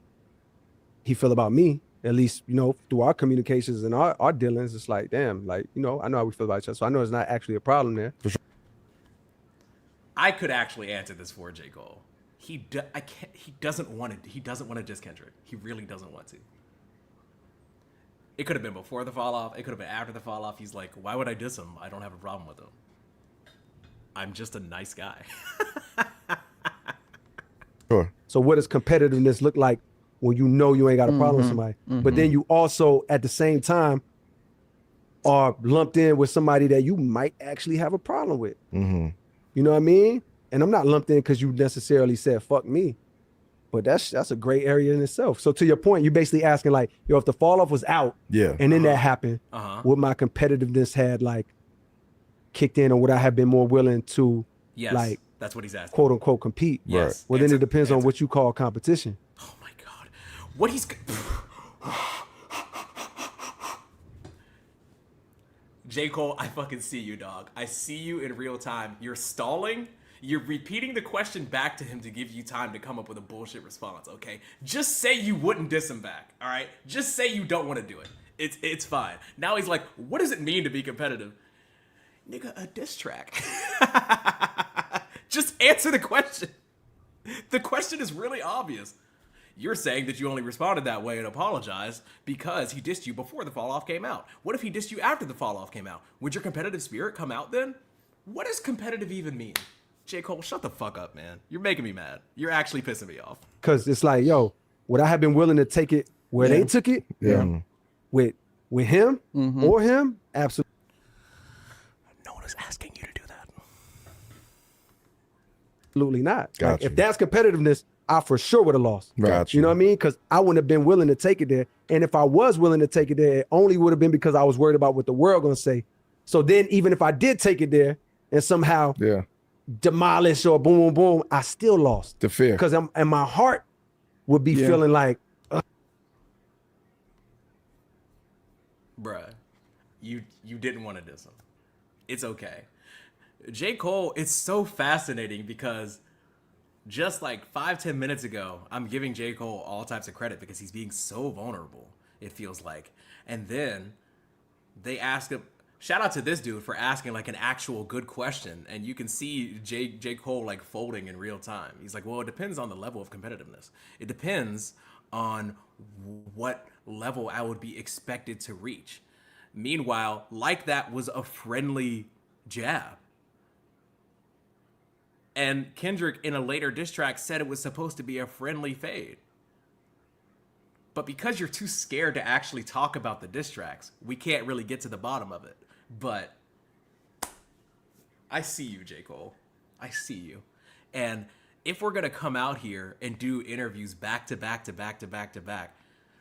he feel about me, at least, through our communications and our dealings. It's like, damn, like, I know how we feel about each other. So I know it's not actually a problem there. For sure. I could actually answer this for J. Cole. He doesn't want to diss Kendrick. He really doesn't want to. It could have been before the fall off. It could have been after the fall off. He's like, why would I diss him? I don't have a problem with him. I'm just a nice guy. Sure. So what does competitiveness look like when you know you ain't got a problem with somebody? But then you also, at the same time, are lumped in with somebody that you might actually have a problem with. You know what I mean? And I'm not lumped in because you necessarily said, fuck me. But that's a great area in itself. So to your point, you're basically asking like, if the fall off was out and then that happened, would my competitiveness had like kicked in, or would I have been more willing to like, that's what he's asking, quote unquote, compete? Yes. Well, then it depends on what you call competition. Oh my God. What he's... J. Cole, I fucking see you, dog. I see you in real time. You're stalling. You're repeating the question back to him to give you time to come up with a bullshit response, okay? Just say you wouldn't diss him back, all right? Just say you don't want to do it. It's fine. Now he's like, what does it mean to be competitive? Nigga, a diss track. Just answer the question. The question is really obvious. You're saying that you only responded that way and apologized because he dissed you before the fall off came out. What if he dissed you after the fall off came out? Would your competitive spirit come out then? What does competitive even mean? J. Cole, shut the fuck up, man. You're making me mad. You're actually pissing me off. Because it's like, yo, would I have been willing to take it where they took it? With him or him? Absolutely. No one is asking you to do that. Absolutely not. Like, Gotcha. if that's competitiveness, I for sure would have lost. Gotcha. You know what I mean? Because I wouldn't have been willing to take it there. And if I was willing to take it there, it only would have been because I was worried about what the world gonna say. So then even if I did take it there and somehow demolish or boom, boom, boom, I still lost. The fear. Because and my heart would be feeling like, bruh, you didn't want to diss him. It's okay. J. Cole, it's so fascinating because just like 5-10 minutes ago, I'm giving J. Cole all types of credit because he's being so vulnerable, it feels like. And then they ask him, shout out to this dude for asking like an actual good question. And you can see J. Cole like folding in real time. He's like, well, it depends on the level of competitiveness. It depends on what level I would be expected to reach. Meanwhile, like that was a friendly jab. And Kendrick in a later diss track said it was supposed to be a friendly fade. But because you're too scared to actually talk about the diss tracks, we can't really get to the bottom of it. But I see you, J. Cole. I see you. And if we're going to come out here and do interviews back to back to back to back to back,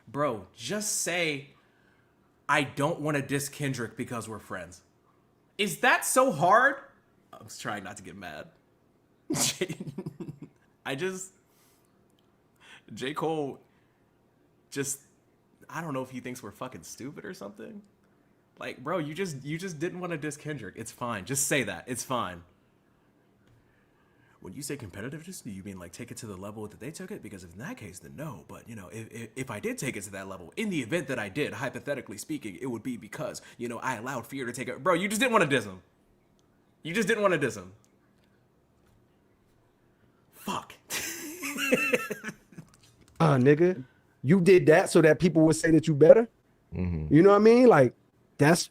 bro, just say, I don't want to diss Kendrick because we're friends. Is that so hard? I was trying not to get mad. J. Cole just, I don't know if he thinks we're fucking stupid or something. Like, bro, you just didn't want to diss Kendrick. It's fine. Just say that. It's fine. When you say competitiveness, do you mean like take it to the level that they took it? Because if in that case, then no. But, you know, if I did take it to that level, in the event that I did, hypothetically speaking, it would be because, you know, I allowed fear to take it. Bro, you just didn't want to diss him. You just didn't want to diss him. Fuck. Nigga, you did that so that people would say that you better. Mm-hmm. You know what I mean? Like that's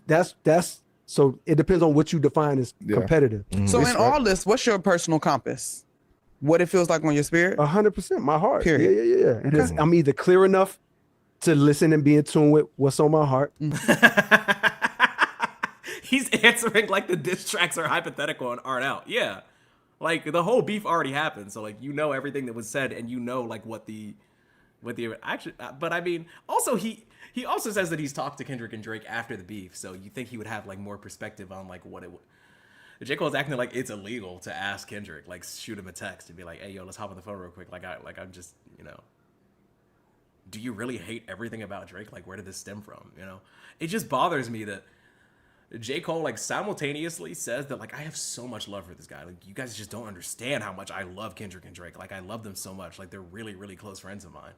so it depends on what you define as competitive. Mm-hmm. So in all this, what's your personal compass? What it feels like on your spirit? 100%, my heart. Period. Yeah. It is, I'm either clear enough to listen and be in tune with what's on my heart. He's answering like the diss tracks are hypothetical and aren't out. Yeah. Like the whole beef already happened. So like, you know, everything that was said and you know, like what the actually, but I mean, also he also says that he's talked to Kendrick and Drake after the beef. So you think he would have like more perspective on like what it would. J. Cole's acting like it's illegal to ask Kendrick, like shoot him a text and be like, hey, yo, let's hop on the phone real quick. I'm just, you know, do you really hate everything about Drake? Like, where did this stem from? You know, it just bothers me that J. Cole like simultaneously says that like I have so much love for this guy. Like you guys just don't understand how much I love Kendrick and Drake. Like I love them so much. Like they're really, really close friends of mine.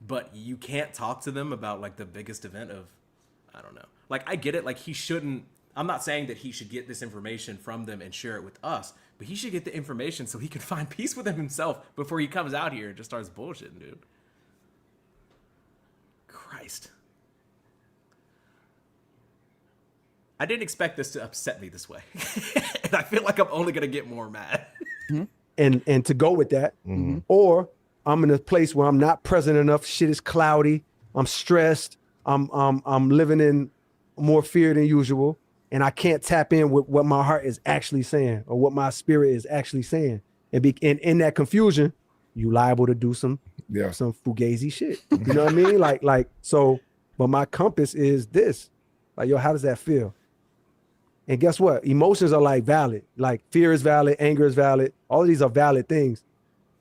But you can't talk to them about like the biggest event of, I don't know. Like I get it. Like he shouldn't. I'm not saying that he should get this information from them and share it with us, but he should get the information so he can find peace with himself before he comes out here and just starts bullshitting, dude. Christ. I didn't expect this to upset me this way. And I feel like I'm only going to get more mad. And to go with that, or I'm in a place where I'm not present enough. Shit is cloudy. I'm stressed. I'm living in more fear than usual. And I can't tap in with what my heart is actually saying or what my spirit is actually saying. And in that confusion, you liable to do some fugazi shit. You know what I mean? Like so, but my compass is this. Like, yo, how does that feel? And guess what? Emotions are like valid. Like fear is valid, anger is valid. All of these are valid things.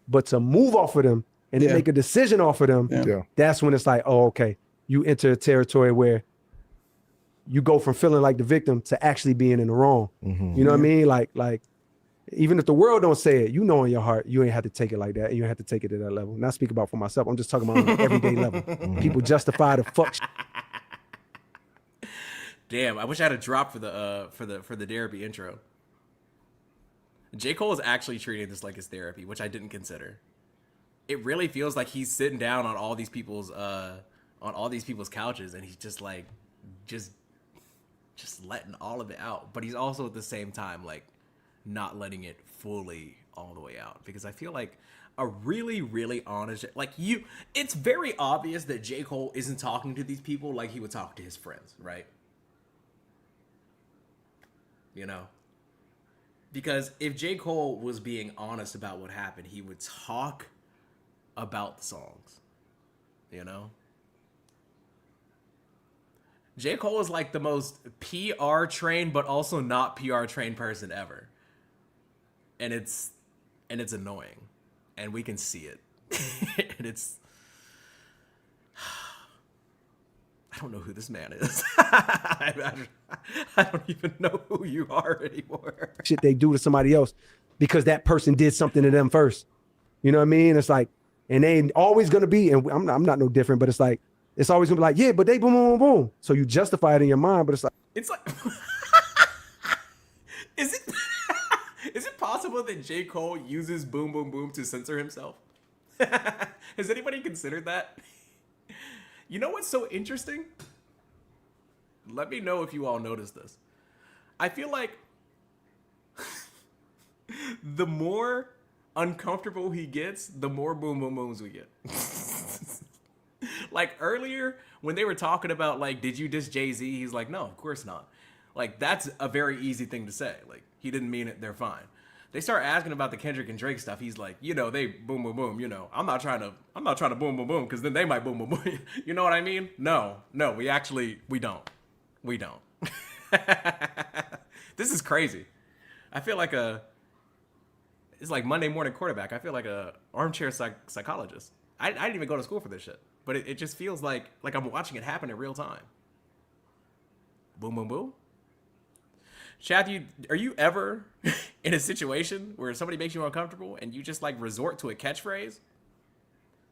But to move off of them and then make a decision off of them, that's when it's like, oh, okay. You enter a territory where you go from feeling like the victim to actually being in the wrong. You know what I mean? Like even if the world don't say it, you know in your heart, you ain't have to take it like that. And you have to take it to that level. Not speak about for myself. I'm just talking about on an everyday level. People justify the fuck Damn, I wish I had a drop for the therapy intro. J. Cole is actually treating this like his therapy, which I didn't consider. It really feels like he's sitting down on all these people's couches and he's just like just letting all of it out. But he's also at the same time like not letting it fully all the way out. Because I feel like a really, really honest, like it's very obvious that J. Cole isn't talking to these people like he would talk to his friends, right? You know? Because if J. Cole was being honest about what happened, he would talk about the songs. You know? J. Cole is like the most PR trained but also not PR trained person ever. And it's annoying. And we can see it. And it's I don't know who this man is. I don't even know who you are anymore. Shit they do to somebody else because that person did something to them first. You know what I mean? It's like, and they ain't always gonna be, and I'm not no different, but it's like, it's always gonna be like, yeah, but they boom, boom, boom, boom. So you justify it in your mind, but it's like, is it possible that J. Cole uses boom, boom, boom to censor himself? Has anybody considered that? You know what's so interesting? Let me know if you all notice this. I feel like the more uncomfortable he gets, the more boom boom booms we get. Like earlier when they were talking about like, did you diss Jay-Z? He's like, no, of course not. Like that's a very easy thing to say. Like he didn't mean it. They're fine. They start asking about the Kendrick and Drake stuff. He's like, you know, they boom, boom, boom. You know, I'm not trying to boom, boom, boom, because then they might boom, boom, boom. You know what I mean? No, we don't. This is crazy. I feel like it's like Monday morning quarterback. I feel like a armchair psychologist. I didn't even go to school for this shit, but it just feels like I'm watching it happen in real time. Boom, boom, boom. Chad, are you ever in a situation where somebody makes you uncomfortable and you just like resort to a catchphrase?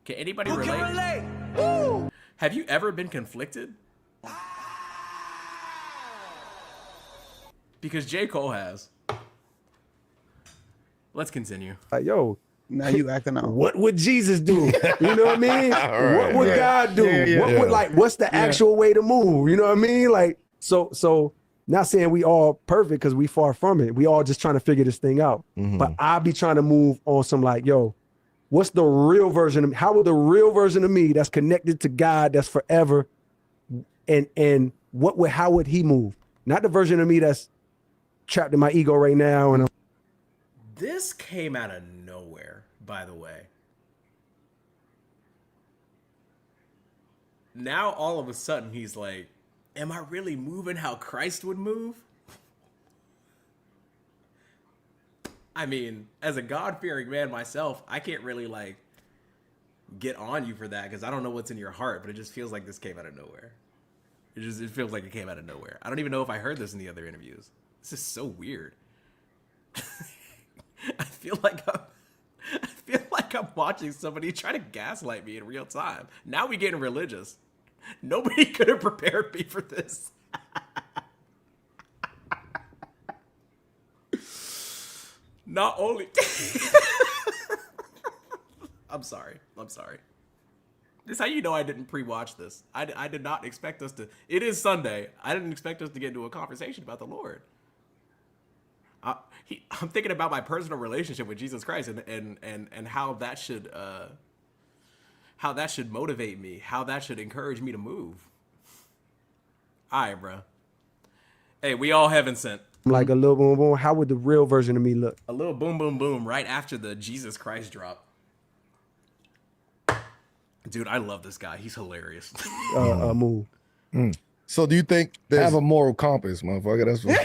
Can anybody relate? Woo! Have you ever been conflicted? Because J. Cole has. Let's continue. yo, Now you acting out. what would Jesus do? You know what I mean? What would God do? What's the actual way to move? You know what I mean? Like, so not saying we all perfect because we far from it. We all just trying to figure this thing out. Mm-hmm. But I'll be trying to move on some like, yo, what's the real version of me? How would the real version of me that's connected to God, that's forever, and how would he move? Not the version of me that's trapped in my ego right now. And this came out of nowhere, by the way. Now all of a sudden he's like, am I really moving how Christ would move? I mean, as a God-fearing man myself, I can't really like get on you for that because I don't know what's in your heart, but it just feels like this came out of nowhere. It feels like it came out of nowhere. I don't even know if I heard this in the other interviews. This is so weird. I feel like I'm watching somebody try to gaslight me in real time. Now we getting religious. Nobody could have prepared me for this. Not only I'm sorry. This is how you know I didn't pre-watch this. I did not expect us to. It is Sunday. I didn't expect us to get into a conversation about the Lord. I'm thinking about my personal relationship with Jesus Christ and how that should motivate me, how that should encourage me to move. All right, bro. Hey, we all heaven sent. like a little boom boom. How would the real version of me look? A little boom boom boom right after the Jesus Christ drop. Dude, I love this guy. He's hilarious. Move. So do you think there's Have a moral compass, motherfucker. That's what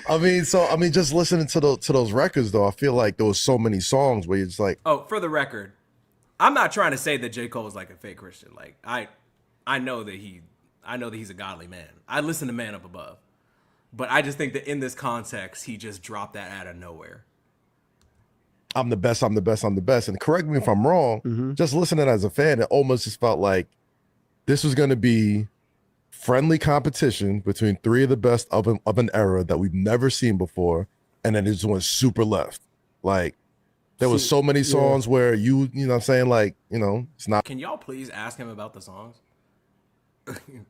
I mean, just listening to those records though, I feel like there was so many songs where it's like, Oh, for the record, I'm not trying to say that J. Cole is like a fake Christian. Like I know that he's a godly man. I listen to Man Up Above. But I just think that in this context, he just dropped that out of nowhere. I'm the best. And correct me if I'm wrong, just listening as a fan, it almost just felt like this was going to be friendly competition between three of the best of an era that we've never seen before. And then it just went super left. Like there was so many songs where you know what I'm saying? Like, you know, it's not. Can y'all please ask him about the songs?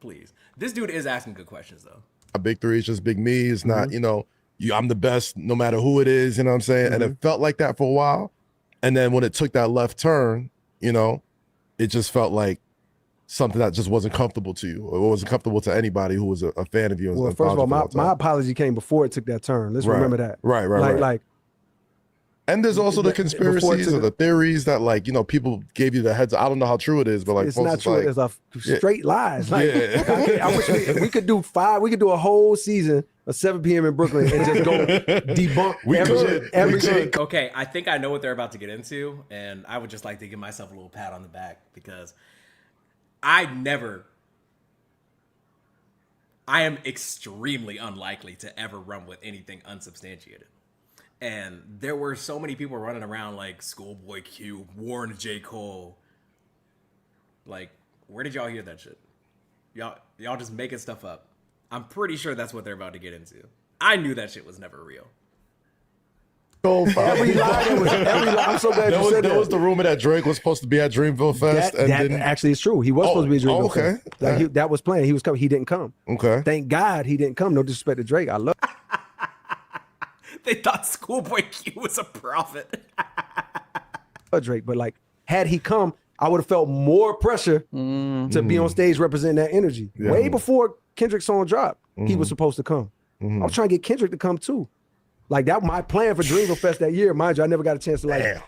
Please. This dude is asking good questions though. A big three is just big me. It's not, you know, I'm the best no matter who it is, you know what I'm saying? And it felt like that for a while. And then when it took that left turn, you know, it just felt like something that just wasn't comfortable to you, or wasn't comfortable to anybody who was a fan of yours? Well, first of all, my apology came before it took that turn. Let's remember that. Right. Like, and there's also the conspiracies or the theories that, like, you know, people gave you the heads. I don't know how true it is, but like, it's not true. Like, it's a straight lies. Like, yeah. I wish we could do a whole season of 7 p.m. in Brooklyn and just go debunk every. Okay, I think I know what they're about to get into, and I would just like to give myself a little pat on the back because I am extremely unlikely to ever run with anything unsubstantiated. And there were so many people running around like Schoolboy Q, Warren J. Cole. Like, where did y'all hear that shit? Y'all just making stuff up. I'm pretty sure that's what they're about to get into. I knew that shit was never real. Every lie, I'm so glad you said that. There was the rumor that Drake was supposed to be at Dreamville Fest. That actually is true. He was supposed to be at Dreamville Fest. Okay. That was planned. He was coming. He didn't come. Okay. Thank God he didn't come. No disrespect to Drake. I love They thought Schoolboy Q was a prophet. Drake, but like, had he come, I would have felt more pressure to be on stage representing that energy. Yeah. Way before Kendrick's song dropped, he was supposed to come. I was trying to get Kendrick to come too. Like, that was my plan for Dreamville Fest that year. Mind you, I never got a chance to, like,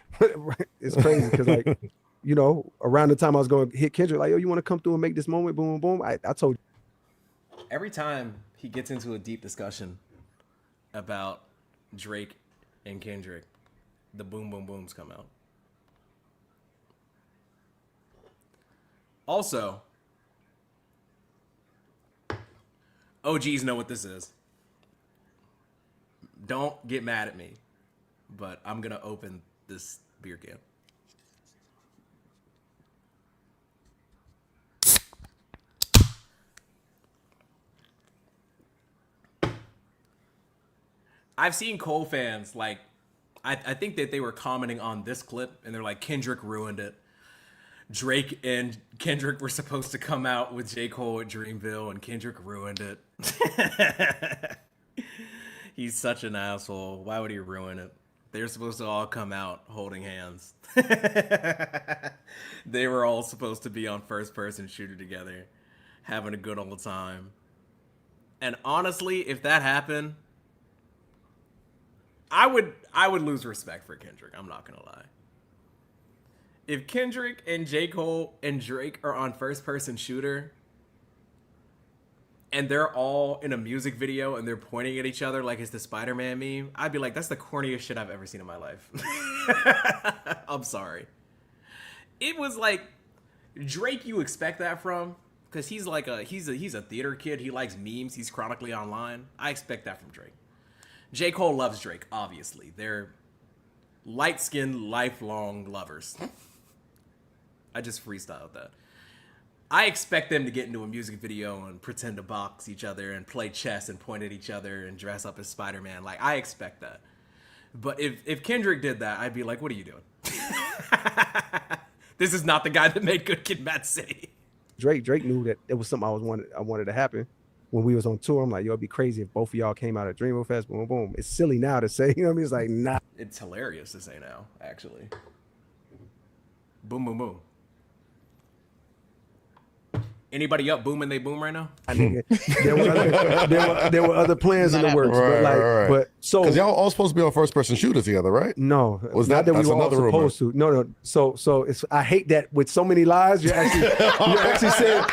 it's crazy because, like, you know, around the time I was going to hit Kendrick, like, yo, you want to come through and make this moment? Boom, boom, boom. I told you. Every time he gets into a deep discussion about Drake and Kendrick, the boom, boom, booms come out. Also, OGs know what this is. Don't get mad at me, but I'm going to open this beer can. I've seen Cole fans, like, I think that they were commenting on this clip, and they're like, Kendrick ruined it. Drake and Kendrick were supposed to come out with J. Cole at Dreamville, and Kendrick ruined it. He's such an asshole. Why would he ruin it? They're supposed to all come out holding hands. They were all supposed to be on first-person shooter together, having a good old time. And honestly, if that happened, I would lose respect for Kendrick. I'm not gonna lie. If Kendrick and J. Cole and Drake are on first-person shooter, and they're all in a music video and they're pointing at each other like it's the Spider-Man meme, I'd be like, that's the corniest shit I've ever seen in my life. I'm sorry. It was like, Drake, you expect that from, because he's like he's a theater kid. He likes memes. He's chronically online. I expect that from Drake. J. Cole loves Drake, obviously. They're light-skinned, lifelong lovers. I just freestyled that. I expect them to get into a music video and pretend to box each other and play chess and point at each other and dress up as Spider-Man. Like, I expect that. But if Kendrick did that, I'd be like, what are you doing? This is not the guy that made Good Kid, Mad City. Drake knew that it was something I wanted to happen. When we was on tour, I'm like, yo, it'd be crazy if both of y'all came out at Dreamville Fest, boom, boom. It's silly now to say, you know what I mean? It's like, nah. It's hilarious to say now, actually. Boom, boom, boom. Anybody up booming they boom right now? There were other plans in the works, but so because y'all all supposed to be on first person shooters together, right? No, was not that we were all rumor. supposed to. No. So it's I hate that with so many lies. You actually said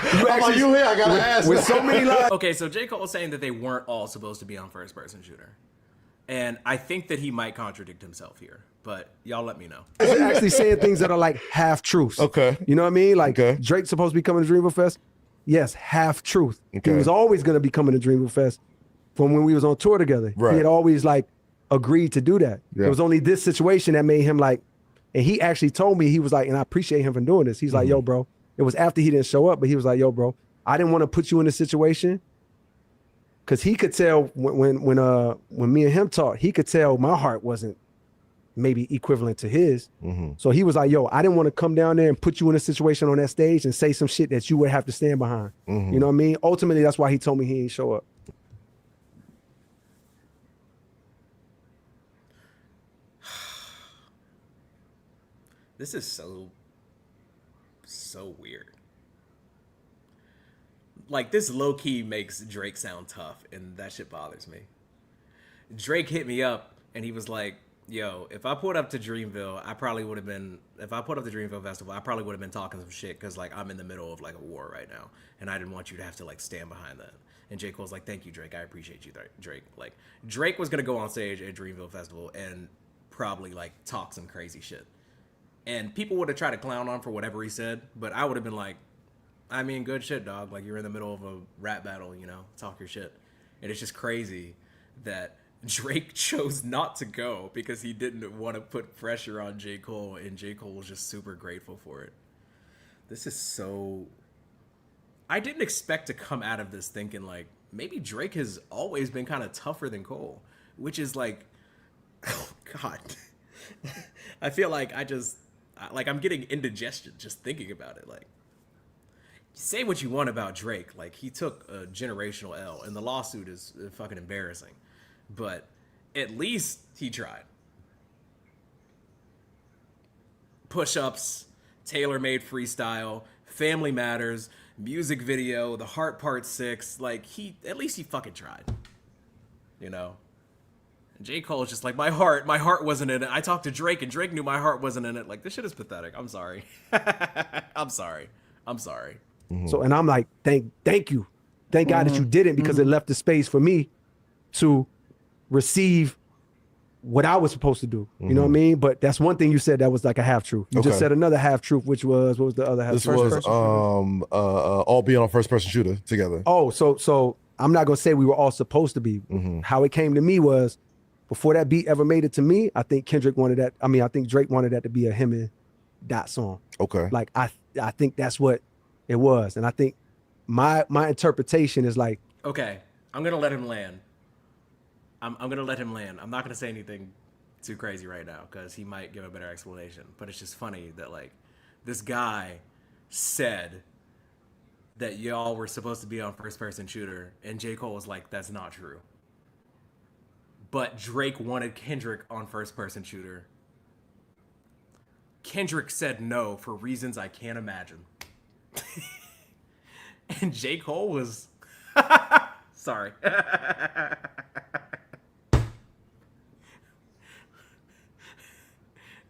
you here. I gotta ask with so many lies. Okay, so J. Cole was saying that they weren't all supposed to be on first person shooter, and I think that he might contradict himself here. But y'all let me know. He's actually saying things that are like half truths. Okay, you know what I mean? Like Drake's supposed to be coming to Dreamville Fest. Yes, half truth. Okay. He was always going to be coming to Dreamville Fest from when we was on tour together. Right. He had always like agreed to do that. Yeah. It was only this situation that made him like, and he actually told me, he was like, and I appreciate him for doing this. He's like, yo, bro, it was after he didn't show up, but he was like, yo, bro, I didn't want to put you in a situation because he could tell when me and him talked, he could tell my heart wasn't maybe equivalent to his. So he was like, yo, I didn't want to come down there and put you in a situation on that stage and say some shit that you would have to stand behind. You know what I mean? Ultimately, that's why he told me he didn't show up. This is so weird. like this low key makes Drake sound tough, and that shit bothers me. Drake hit me up and he was like, yo, if I put up to Dreamville, I probably would have been, if I put up the Dreamville Festival, I probably would have been talking some shit because like I'm in the middle of like a war right now and I didn't want you to have to like stand behind that. And J. Cole's like, thank you, Drake. I appreciate you, Drake. Like, Drake was going to go on stage at Dreamville Festival and probably like talk some crazy shit. And people would have tried to clown on for whatever he said, but I would have been like, I mean, good shit, dog. Like, you're in the middle of a rap battle, you know, talk your shit. And it's just crazy that Drake chose not to go because he didn't want to put pressure on J. Cole, and J. Cole was just super grateful for it. This is so... I didn't expect to come out of this thinking, like, maybe Drake has always been kind of tougher than Cole, which is like, oh, God. I feel like I'm getting indigestion just thinking about it. Like, say what you want about Drake. Like, he took a generational L, and the lawsuit is fucking embarrassing. But at least he tried. Push-ups, tailor-made freestyle, Family Matters, music video, The Heart Part 6. Like, at least he fucking tried. You know? And J. Cole's just like, my heart wasn't in it. I talked to Drake, and Drake knew my heart wasn't in it. Like, this shit is pathetic. I'm sorry. I'm sorry. Mm-hmm. So, and I'm like, thank you. Thank God that you didn't, because it left the space for me to receive what I was supposed to do. You know what I mean? But that's one thing you said that was like a half truth. You just said another half truth, which was, what was the other half? This was all being on first person shooter together. Oh, so I'm not gonna say we were all supposed to be. How it came to me was, before that beat ever made it to me, I think Kendrick wanted that. I mean, I think Drake wanted that to be a him and Dot song. Okay. Like I think that's what it was, and I think my interpretation is like, okay, I'm gonna let him land. I'm going to let him land. I'm not going to say anything too crazy right now because he might give a better explanation. But it's just funny that, like, this guy said that y'all were supposed to be on first-person shooter, and J. Cole was like, that's not true. But Drake wanted Kendrick on first-person shooter. Kendrick said no for reasons I can't imagine. And J. Cole was... Sorry.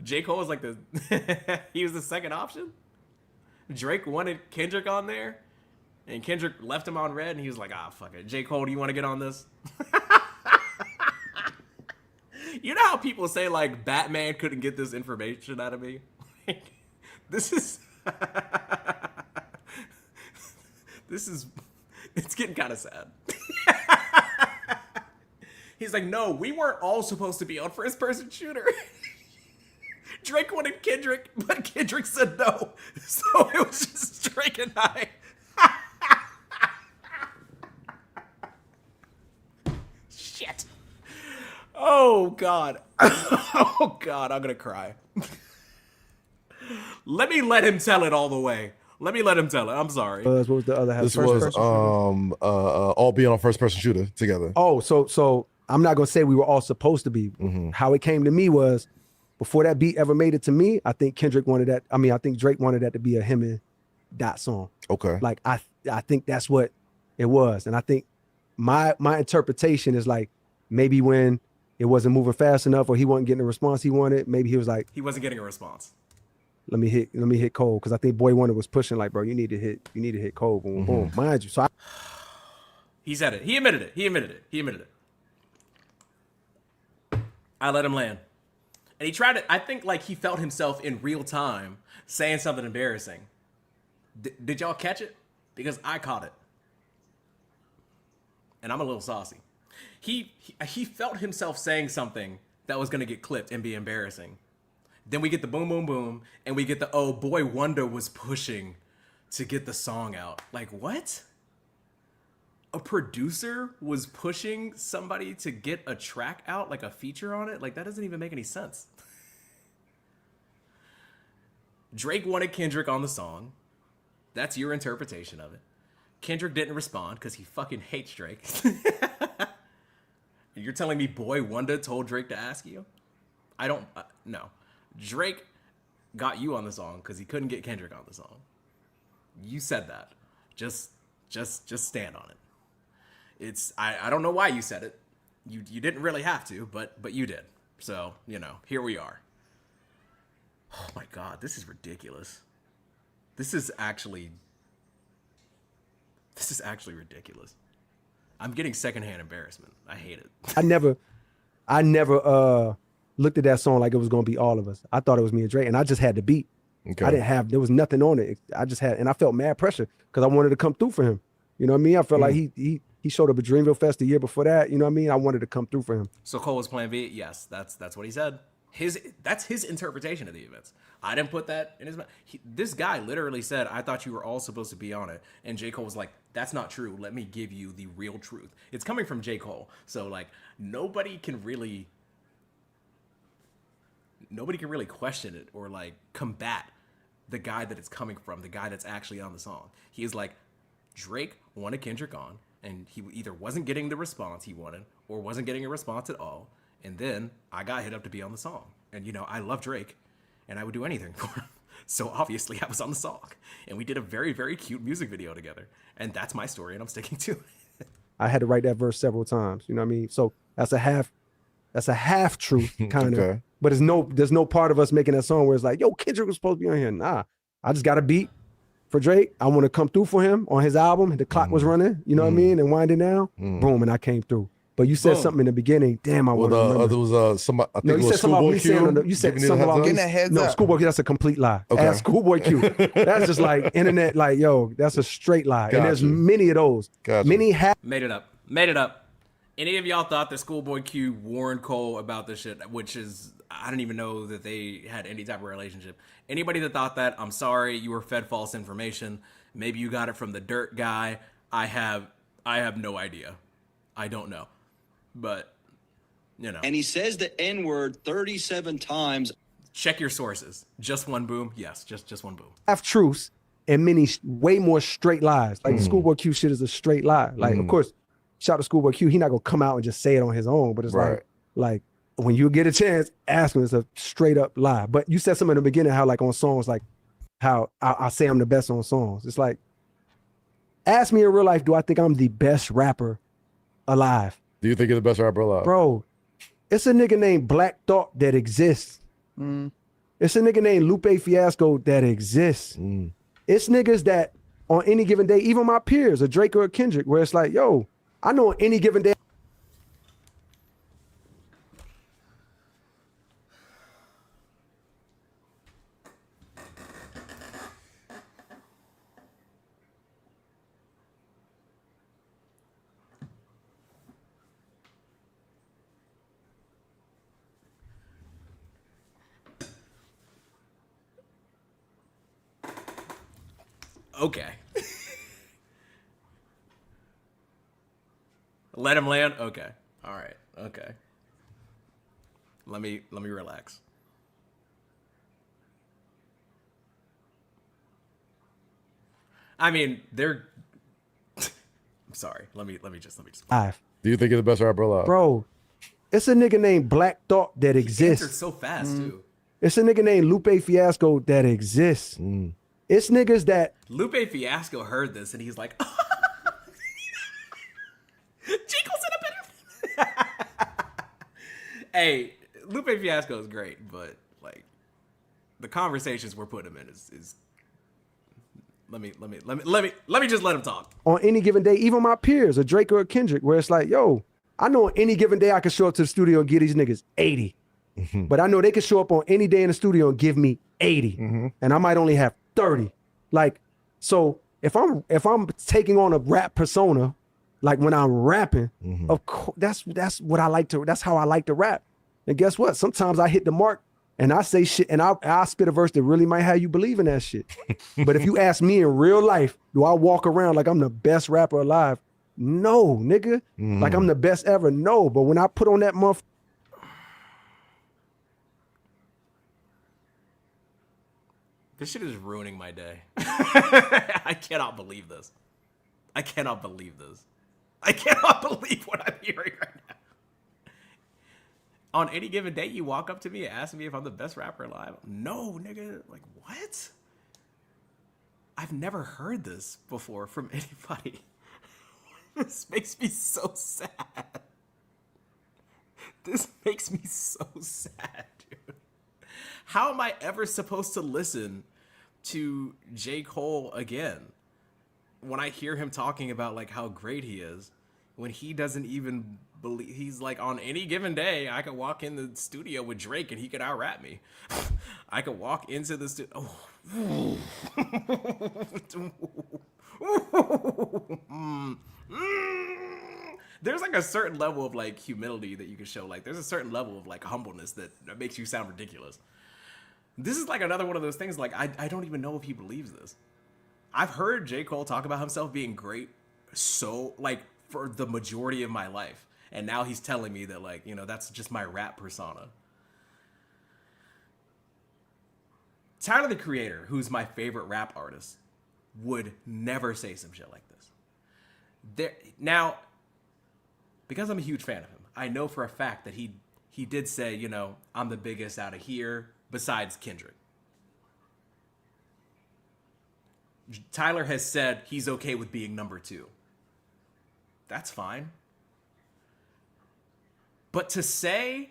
J. Cole was like he was the second option. Drake wanted Kendrick on there, and Kendrick left him on red, and he was like, fuck it. J. Cole, do you want to get on this? You know how people say, like, Batman couldn't get this information out of me? This is... It's getting kind of sad. He's like, no, we weren't all supposed to be on first-person shooter. Drake wanted Kendrick, but Kendrick said no. So it was just Drake and I. Shit. Oh, God. Oh, God, I'm going to cry. Let me let him tell it all the way. Let me let him tell it. I'm sorry. What was the other half? This was all being on first person shooter together. Oh, so I'm not going to say we were all supposed to be. How it came to me was, before that beat ever made it to me, I think Kendrick wanted that. I mean, I think Drake wanted that to be a him and Dot song. Okay. Like I think that's what it was, and I think my interpretation is like, maybe when it wasn't moving fast enough or he wasn't getting the response he wanted, maybe he was like, he wasn't getting a response. Let me hit Cole, because I think Boy Wonder was pushing like, bro, you need to hit Cole, boom, boom, mind you. So he said it. He admitted it. I let him land. And he tried to, I think, like, he felt himself in real time saying something embarrassing. Did y'all catch it? Because I caught it. And I'm a little saucy. He felt himself saying something that was going to get clipped and be embarrassing. Then we get the boom, boom, boom. And we get the, oh, Boy Wonder was pushing to get the song out. Like, what? A producer was pushing somebody to get a track out, like a feature on it? Like, that doesn't even make any sense. Drake wanted Kendrick on the song. That's your interpretation of it. Kendrick didn't respond because he fucking hates Drake. You're telling me Boy Wonder told Drake to ask you? I don't, no. Drake got you on the song because he couldn't get Kendrick on the song. You said that. Just Just stand on it. I don't know why you said it. You didn't really have to, but you did. So, here we are. Oh my God, this is ridiculous. This is actually ridiculous. I'm getting secondhand embarrassment. I hate it. I never looked at that song like it was gonna be all of us. I thought it was me and Drake, and I just had the beat. Okay. There was nothing on it. I just had, and I felt mad pressure because I wanted to come through for him. You know what I mean? I felt like he showed up at Dreamville Fest the year before that. You know what I mean? I wanted to come through for him. So Cole was Plan B. Yes, that's what he said. That's his interpretation of the events. I didn't put that in his mouth. This guy literally said, "I thought you were all supposed to be on it," and J. Cole was like, "That's not true. Let me give you the real truth." It's coming from J. Cole, so like nobody can really question it or like combat the guy that it's coming from, the guy that's actually on the song. He is like, Drake wanted Kendrick on, and he either wasn't getting the response he wanted or wasn't getting a response at all. And then I got hit up to be on the song. And, I love Drake, and I would do anything for him. So obviously I was on the song. And we did a very, very cute music video together. And that's my story, and I'm sticking to it. I had to write that verse several times. You know what I mean? So that's a half truth, kind of. Okay. But there's no part of us making that song where it's like, yo, Kendrick was supposed to be on here. Nah. I just got a beat for Drake. I want to come through for him on his album. The clock was running, you know what I mean? And winding down. Boom, and I came through. But you said something in the beginning. Damn, I want to remember. There was somebody. I think No, it you was said something about Schoolboy me saying Q. you said giving you something the about heads Getting up. a heads no, up. Schoolboy Q, that's a complete lie. Okay. Ask Schoolboy Q. That's just like internet, like, yo, that's a straight lie. And there's Gotcha. many of those. Gotcha. Many have. Made it up. Any of y'all thought that Schoolboy Q warned Cole about this shit, which is, I didn't even know that they had any type of relationship. Anybody that thought that, I'm sorry, you were fed false information. Maybe you got it from the dirt guy. I have no idea. I don't know. But, And he says the N-word 37 times. Check your sources. Just one boom? Yes, just one boom. Half truths and many way more straight lies. Like the Schoolboy Q shit is a straight lie. Like, of course, shout out to Schoolboy Q. He not gonna come out and just say it on his own, but it's like when you get a chance, ask him. It's a straight up lie. But you said something in the beginning how like on songs, like how I say I'm the best on songs. It's like, ask me in real life, do I think I'm the best rapper alive? Do you think you're the best rapper alive? Bro, it's a nigga named Black Thought that exists. It's a nigga named Lupe Fiasco that exists. It's niggas that on any given day, even my peers, a Drake or a Kendrick, where it's like, yo, I know on any given day. Okay. Let him land? Okay. All right. Okay. Let me relax. I mean, they're I'm sorry. Let me just Live. Do you think you're the best rapper alive? Bro, it's a nigga named Black Thought that answer exists. so fast too. It's a nigga named Lupe Fiasco that exists. It's niggas that Lupe Fiasco heard this and he's like, Chico said a better. Hey, Lupe Fiasco is great, but like the conversations we're putting him in is let me just let him talk. on any given day, even my peers, a Drake or a Kendrick, where it's like, yo, I know on any given day I can show up to the studio and give these niggas 80. But I know they can show up on any day in the studio and give me 80. And I might only have 30. Like, so if I'm taking on a rap persona, like when I'm rapping, of course that's what I like to, that's how I like to rap. And guess what? Sometimes I hit the mark and I say shit and I spit a verse that really might have you believe in that shit. But if you ask me in real life, do I walk around like I'm the best rapper alive? No, nigga. Like I'm the best ever. No. But when I put on that month, This shit is ruining my day. I cannot believe this. I cannot believe what I'm hearing right now. On any given day, you walk up to me and ask me if I'm the best rapper alive. No, nigga. Like, what? I've never heard this before from anybody. This makes me so sad. This makes me so sad, dude. How am I ever supposed to listen to J. Cole again when I hear him talking about like how great he is, when he doesn't even believe, he's like, on any given day I could walk in the studio with Drake and he could out rap me. I could walk into the studio. There's like a certain level of like humility that you can show. Like there's a certain level of like humbleness that makes you sound ridiculous. This is like another one of those things. Like I don't even know if he believes this. I've heard J. Cole talk about himself being great so like for the majority of my life. And now he's telling me that like, you know, that's just my rap persona. Tyler, the Creator, who's my favorite rap artist, would never say some shit like this. Now, because I'm a huge fan of him, I know for a fact that he did say, you know, I'm the biggest out of here besides Kendrick. Tyler has said he's okay with being number 2. That's fine. But to say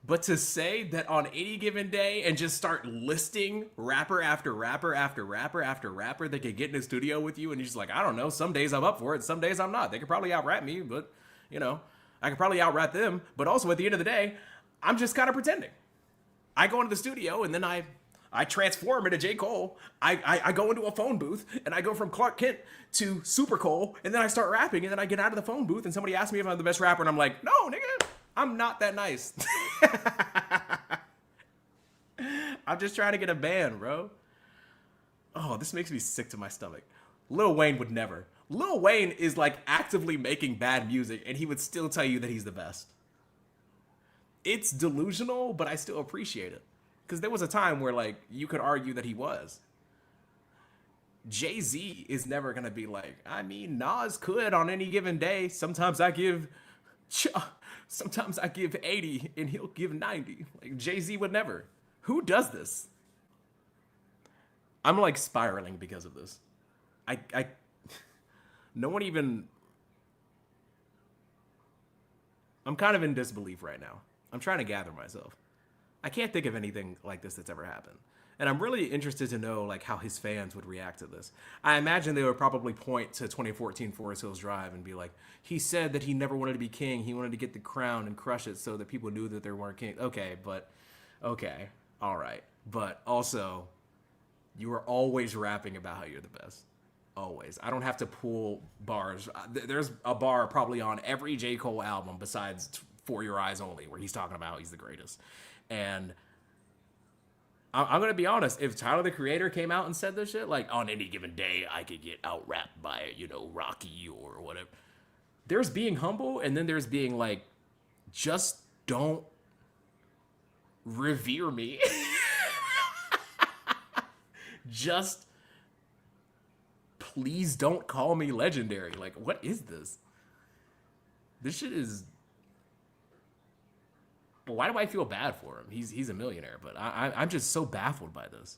that on any given day and just start listing rapper after rapper after rapper after rapper that could get in the studio with you, and you're just like, I don't know, some days I'm up for it, some days I'm not. They could probably out-rap me, but, you know, I could probably out-rap them. But also at the end of the day, I'm just kind of pretending. I go into the studio and then I transform into J. Cole. I go into a phone booth and I go from Clark Kent to Super Cole, and then I start rapping, and then I get out of the phone booth and somebody asks me if I'm the best rapper, and I'm like, no, nigga, I'm not that nice. I'm just trying to get a band, bro. Oh, this makes me sick to my stomach. Lil Wayne would never. Lil Wayne is like actively making bad music, and he would still tell you that he's the best. It's delusional, but I still appreciate it. Because there was a time where like you could argue that he was. Jay-Z is never going to be like, I mean, Nas could on any given day. Sometimes I give 80 and he'll give 90. Like Jay-Z would never. Who does this? I'm like spiraling because of this. No one even, I'm kind of in disbelief right now. I'm trying to gather myself. I can't think of anything like this that's ever happened. And I'm really interested to know like how his fans would react to this. I imagine they would probably point to 2014 Forest Hills Drive and be like, he said that he never wanted to be king. He wanted to get the crown and crush it so that people knew that there weren't kings. Okay, all right. But also, you are always rapping about how you're the best. Always. I don't have to pull bars. There's a bar probably on every J. Cole album besides For Your Eyes Only where he's talking about how he's the greatest. And I'm going to be honest, if Tyler, the Creator, came out and said this shit, like, on any given day, I could get out-rapped by, you know, Rocky or whatever. There's being humble, and then there's being like, just don't revere me. Just please don't call me legendary. Like, what is this? This shit is... Why do I feel bad for him? He's a millionaire, but I'm just so baffled by this.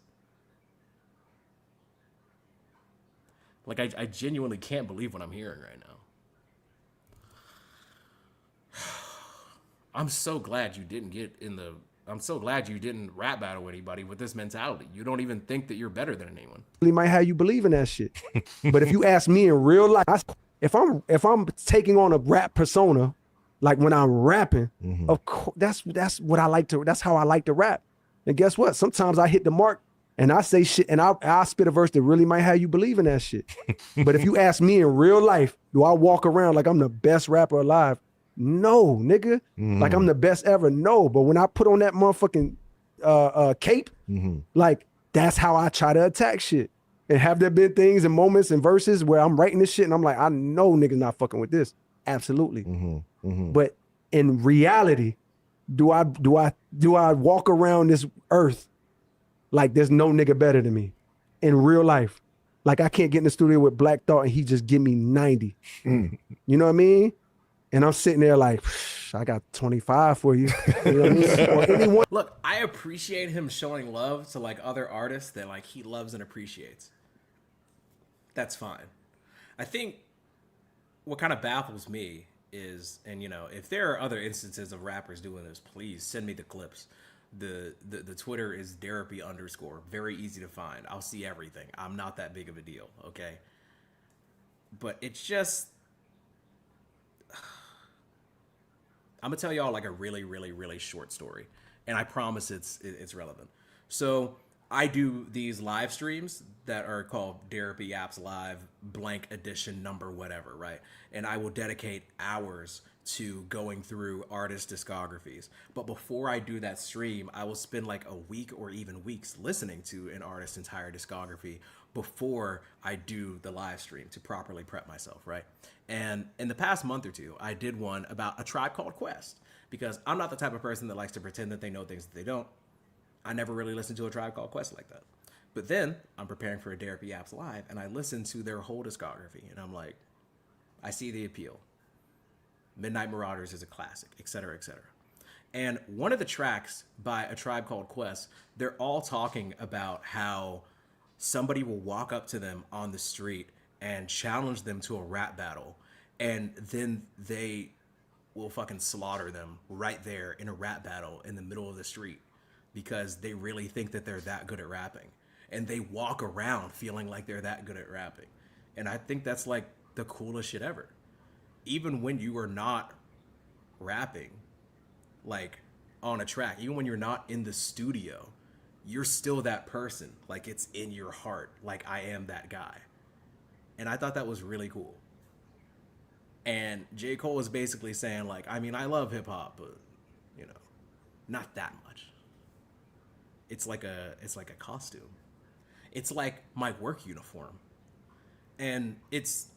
Like, I genuinely can't believe what I'm hearing right now. I'm so glad you didn't I'm so glad you didn't rap battle anybody with this mentality. You don't even think that you're better than anyone. He might have you believe in that shit. But if you ask me in real life, if I'm taking on a rap persona, like when I'm rapping, of course, that's what I like to. That's how I like to rap. And guess what? Sometimes I hit the mark and I say shit, and I spit a verse that really might have you believe in that shit. But if you ask me in real life, do I walk around like I'm the best rapper alive? No, nigga. Like I'm the best ever. No. But when I put on that motherfucking cape, like that's how I try to attack shit. And have there been things and moments and verses where I'm writing this shit and I'm like, I know niggas not fucking with this. Absolutely. But in reality, do I walk around this earth like there's no nigga better than me in real life? Like I can't get in the studio with Black Thought and he just give me 90. You know what I mean? And I'm sitting there like, I got 25 for you. You know what I mean? Or anyone. Look, I appreciate him showing love to like other artists that like he loves and appreciates. that's fine. I think what kind of baffles me is, and you know, if there are other instances of rappers doing this, please send me the clips. The Twitter is therapy _, very easy to find. I'll see everything. I'm not that big of a deal, okay? But it's just, I'm gonna tell y'all like a really, really, really short story, and I promise it's relevant. So I do these live streams that are called Therapy Apps Live blank edition number whatever, right? And I will dedicate hours to going through artist discographies. But before I do that stream, I will spend like a week or even weeks listening to an artist's entire discography before I do the live stream to properly prep myself, right? And in the past month or two, I did one about A Tribe Called Quest, because I'm not the type of person that likes to pretend that they know things that they don't. I never really listened to A Tribe Called Quest like that. But then I'm preparing for a Therapy Apps Live, and I listen to their whole discography, and I'm like, I see the appeal. Midnight Marauders is a classic, etc., etc. And one of the tracks by A Tribe Called Quest, they're all talking about how somebody will walk up to them on the street and challenge them to a rap battle, and then they will fucking slaughter them right there in a rap battle in the middle of the street because they really think that they're that good at rapping. And they walk around feeling like they're that good at rapping. And I think that's like the coolest shit ever. Even when you are not rapping, like on a track, even when you're not in the studio, you're still that person. Like it's in your heart. Like I am that guy. And I thought that was really cool. And J. Cole is basically saying like, I mean, I love hip hop, but you know, not that much. It's like a costume. It's like my work uniform. And it's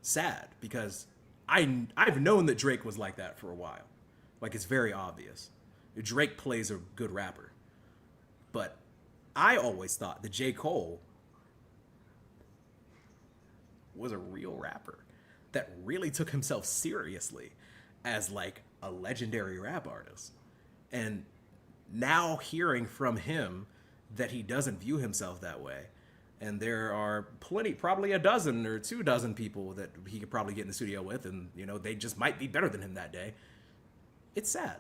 sad because I've known that Drake was like that for a while. Like it's very obvious. Drake plays a good rapper. But I always thought that J. Cole was a real rapper that really took himself seriously as like a legendary rap artist. And now hearing from him that he doesn't view himself that way, and there are plenty, probably a dozen or 24 people that he could probably get in the studio with, and you know, they just might be better than him that day. It's sad.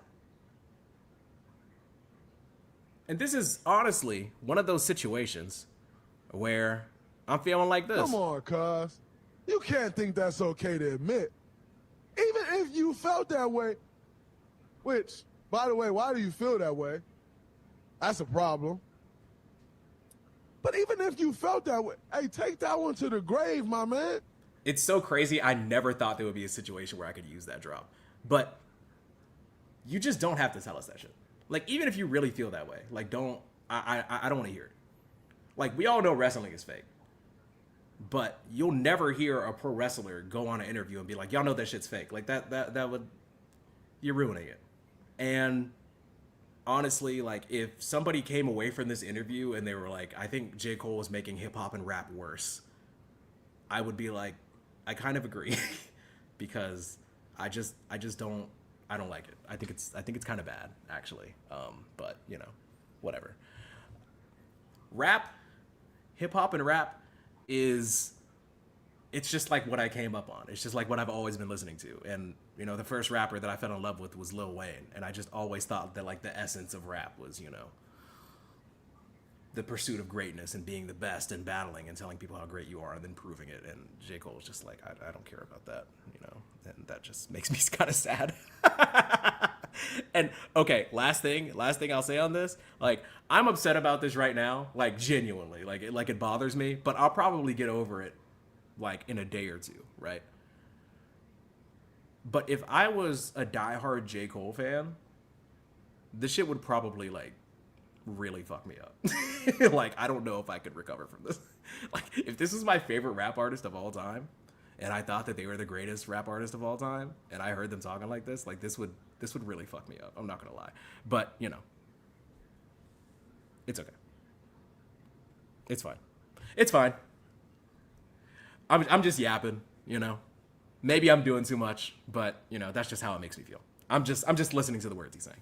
And this is honestly one of those situations where I'm feeling like this. Come on, cuz. You can't think that's okay to admit. Even if you felt that way, which, by the way, why do you feel that way? That's a problem. But even if you felt that way, hey, take that one to the grave, my man. It's so crazy. I never thought there would be a situation where I could use that drop. But you just don't have to tell us that shit. Like, even if you really feel that way, like, I don't want to hear it. Like, we all know wrestling is fake. But you'll never hear a pro wrestler go on an interview and be like, y'all know that shit's fake. Like, that would, you're ruining it. And honestly, like, if somebody came away from this interview and they were like, I think J. Cole was making hip hop and rap worse, I would be like, I kind of agree. Because I don't like it. I think it's kind of bad, actually. But you know, whatever. Rap, hip hop and rap it's just like what I came up on. It's just like what I've always been listening to. And you know, the first rapper that I fell in love with was Lil Wayne, and I just always thought that like the essence of rap was, you know, the pursuit of greatness and being the best and battling and telling people how great you are and then proving it. And J. Cole's just like, I don't care about that, you know, and that just makes me kind of sad. And okay, last thing I'll say on this, like, I'm upset about this right now, like genuinely, like it bothers me, but I'll probably get over it like in a day or two, right? But if I was a diehard J. Cole fan, this shit would probably like really fuck me up. Like, I don't know if I could recover from this. Like, if this is my favorite rap artist of all time, and I thought that they were the greatest rap artist of all time, and I heard them talking like this, like this would really fuck me up. I'm not gonna lie. But you know, it's okay. It's fine. It's fine. I'm just yapping, you know. Maybe I'm doing too much, but you know, that's just how it makes me feel. I'm just listening to the words he's saying.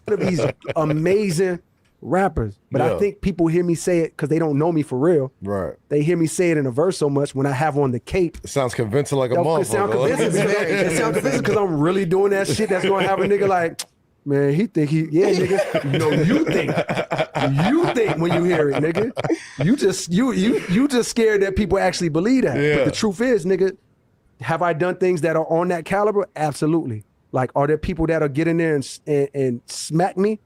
One of these amazing rappers. But I Yeah. think people hear me say it because they don't know me for real. Right. They hear me say it in a verse so much when I have on the cape. It sounds convincing like a It motherfucker. sounds convincing. It sounds convincing because I'm really doing that shit that's gonna have a nigga like, man, he think he, yeah, nigga. No, you think when you hear it, nigga. You just scared that people actually believe that. Yeah. But the truth is, nigga, have I done things that are on that caliber? Absolutely. Like, are there people that'll get in there and smack me?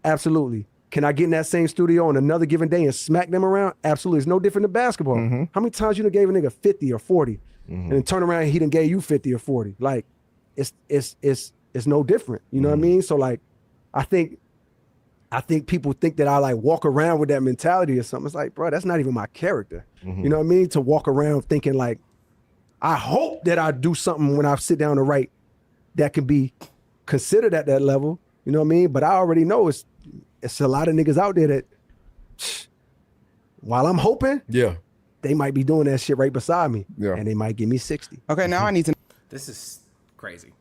Absolutely. Can I get in that same studio on another given day and smack them around? Absolutely. It's no different than basketball. How many times you done gave a nigga 50 or 40 and then turn around and he done gave you 50 or 40? Like, it's no different. You know what I mean? So like, I think people think that I like walk around with that mentality or something. It's like, bro, that's not even my character. You know what I mean? To walk around thinking like, I hope that I do something when I sit down to write that can be considered at that level. You know what I mean? But I already know it's a lot of niggas out there that while I'm hoping, they might be doing that shit right beside me. Yeah. And they might give me 60. Okay, now I need to. This is crazy.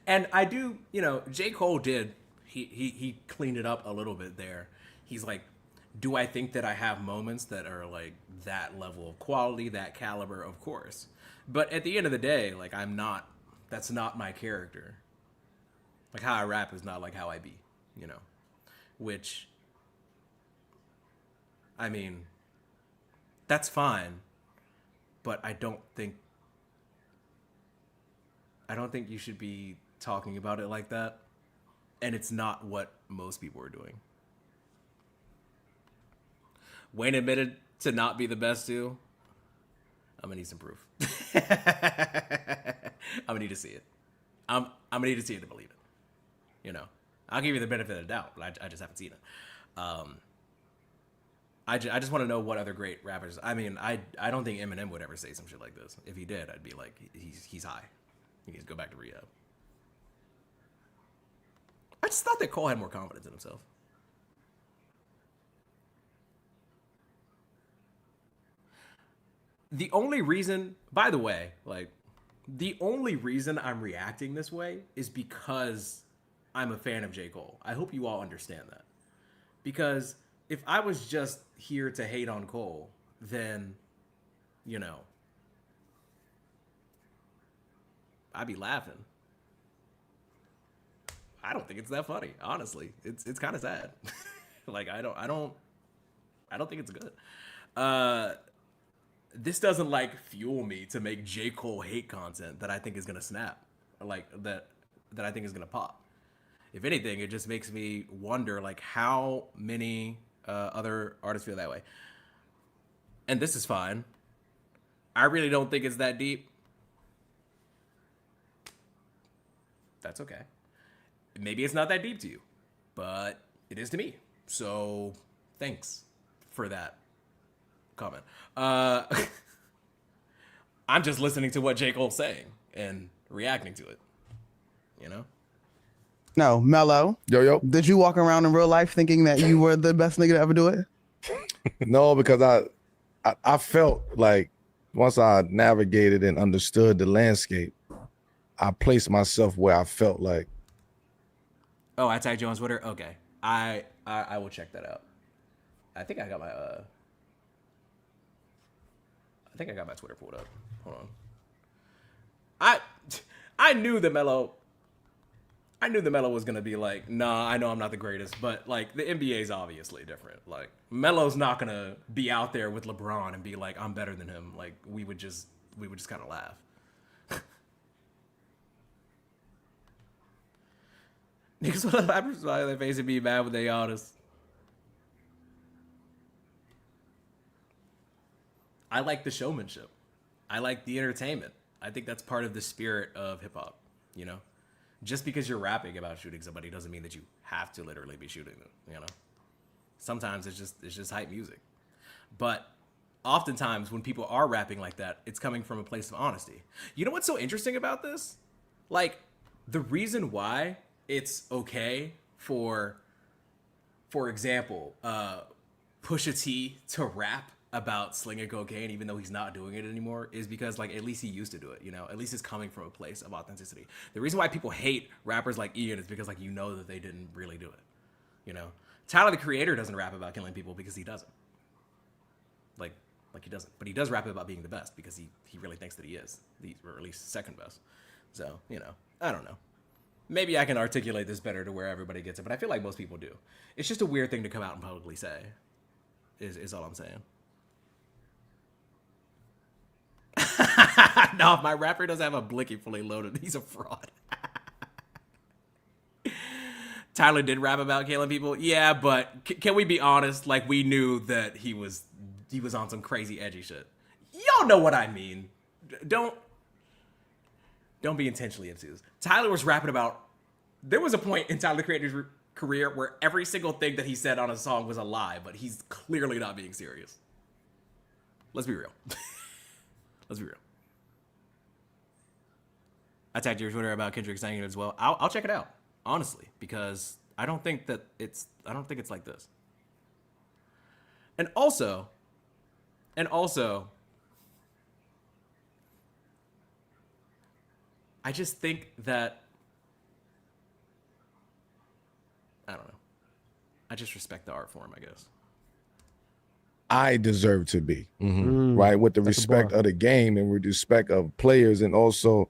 And I do, you know, J. Cole did, he cleaned it up a little bit there. He's like, do I think that I have moments that are like that level of quality, that caliber? Of course. But at the end of the day, like that's not my character. Like how I rap is not like how I be, you know? Which, I mean, that's fine, but I don't think you should be talking about it like that. And it's not what most people are doing. Wayne admitted to not be the best too. I'm gonna need some proof. I'm gonna need to see it. I'm gonna need to see it to believe it. You know, I'll give you the benefit of the doubt, but I just haven't seen it. I just want to know what other great rappers. I mean, I don't think Eminem would ever say some shit like this. If he did, I'd be like, he's high. He needs to go back to rehab. I just thought that Cole had more confidence in himself. The only reason, by the way, like, the only reason I'm reacting this way is because I'm a fan of J. Cole. I hope you all understand that. Because if I was just here to hate on Cole, then, you know, I'd be laughing. I don't think it's that funny, honestly. It's kind of sad. Like, I don't think it's good. This doesn't like fuel me to make J. Cole hate content that I think is gonna snap, like that I think is gonna pop. If anything, it just makes me wonder like how many other artists feel that way. And this is fine. I really don't think it's that deep. That's okay. Maybe it's not that deep to you, but it is to me. So thanks for that comment. I'm just listening to what J. Cole's saying and reacting to it. You know? No, Mello. Yo. Did you walk around in real life thinking that you were the best nigga to ever do it? No, because I felt like once I navigated and understood the landscape, I placed myself where I felt like. Oh, I tagged you on Twitter? Okay. I will check that out. I think I got my Twitter pulled up. Hold on. I knew the Mello was gonna be like, nah, I know I'm not the greatest, but like the NBA is obviously different. Like Melo's not gonna be out there with LeBron and be like, I'm better than him. Like we would just kind of laugh. Niggas want to rappers smile their face and be mad when they honest. I like the showmanship. I like the entertainment. I think that's part of the spirit of hip hop, you know? Just because you're rapping about shooting somebody doesn't mean that you have to literally be shooting them, you know? Sometimes it's just hype music. But oftentimes when people are rapping like that, it's coming from a place of honesty. You know what's so interesting about this? Like, the reason why it's okay for example, Pusha T to rap about slinging cocaine, even though he's not doing it anymore, is because like at least he used to do it. You know, at least it's coming from a place of authenticity. The reason why people hate rappers like Ian is because like you know that they didn't really do it. You know, Tyler the Creator doesn't rap about killing people because he doesn't. Like he doesn't, but he does rap about being the best because he really thinks that he is, or at least second best. So, you know, I don't know. Maybe I can articulate this better to where everybody gets it, but I feel like most people do. It's just a weird thing to come out and publicly say, is all I'm saying. No, if my rapper doesn't have a blicky fully loaded, he's a fraud. Tyler did rap about killing people, yeah, but can we be honest? Like, we knew that he was on some crazy edgy shit. Y'all know what I mean. Don't be intentionally obtuse. Tyler was rapping about. There was a point in Tyler the Creator's career where every single thing that he said on a song was a lie, but he's clearly not being serious. Let's be real. Let's be real. I tagged your Twitter about Kendrick saying it as well. I'll check it out, honestly, because I don't think it's like this. And also, I just think that, I don't know. I just respect the art form, I guess. I deserve to be, right? With the respect of the game and with respect of players and also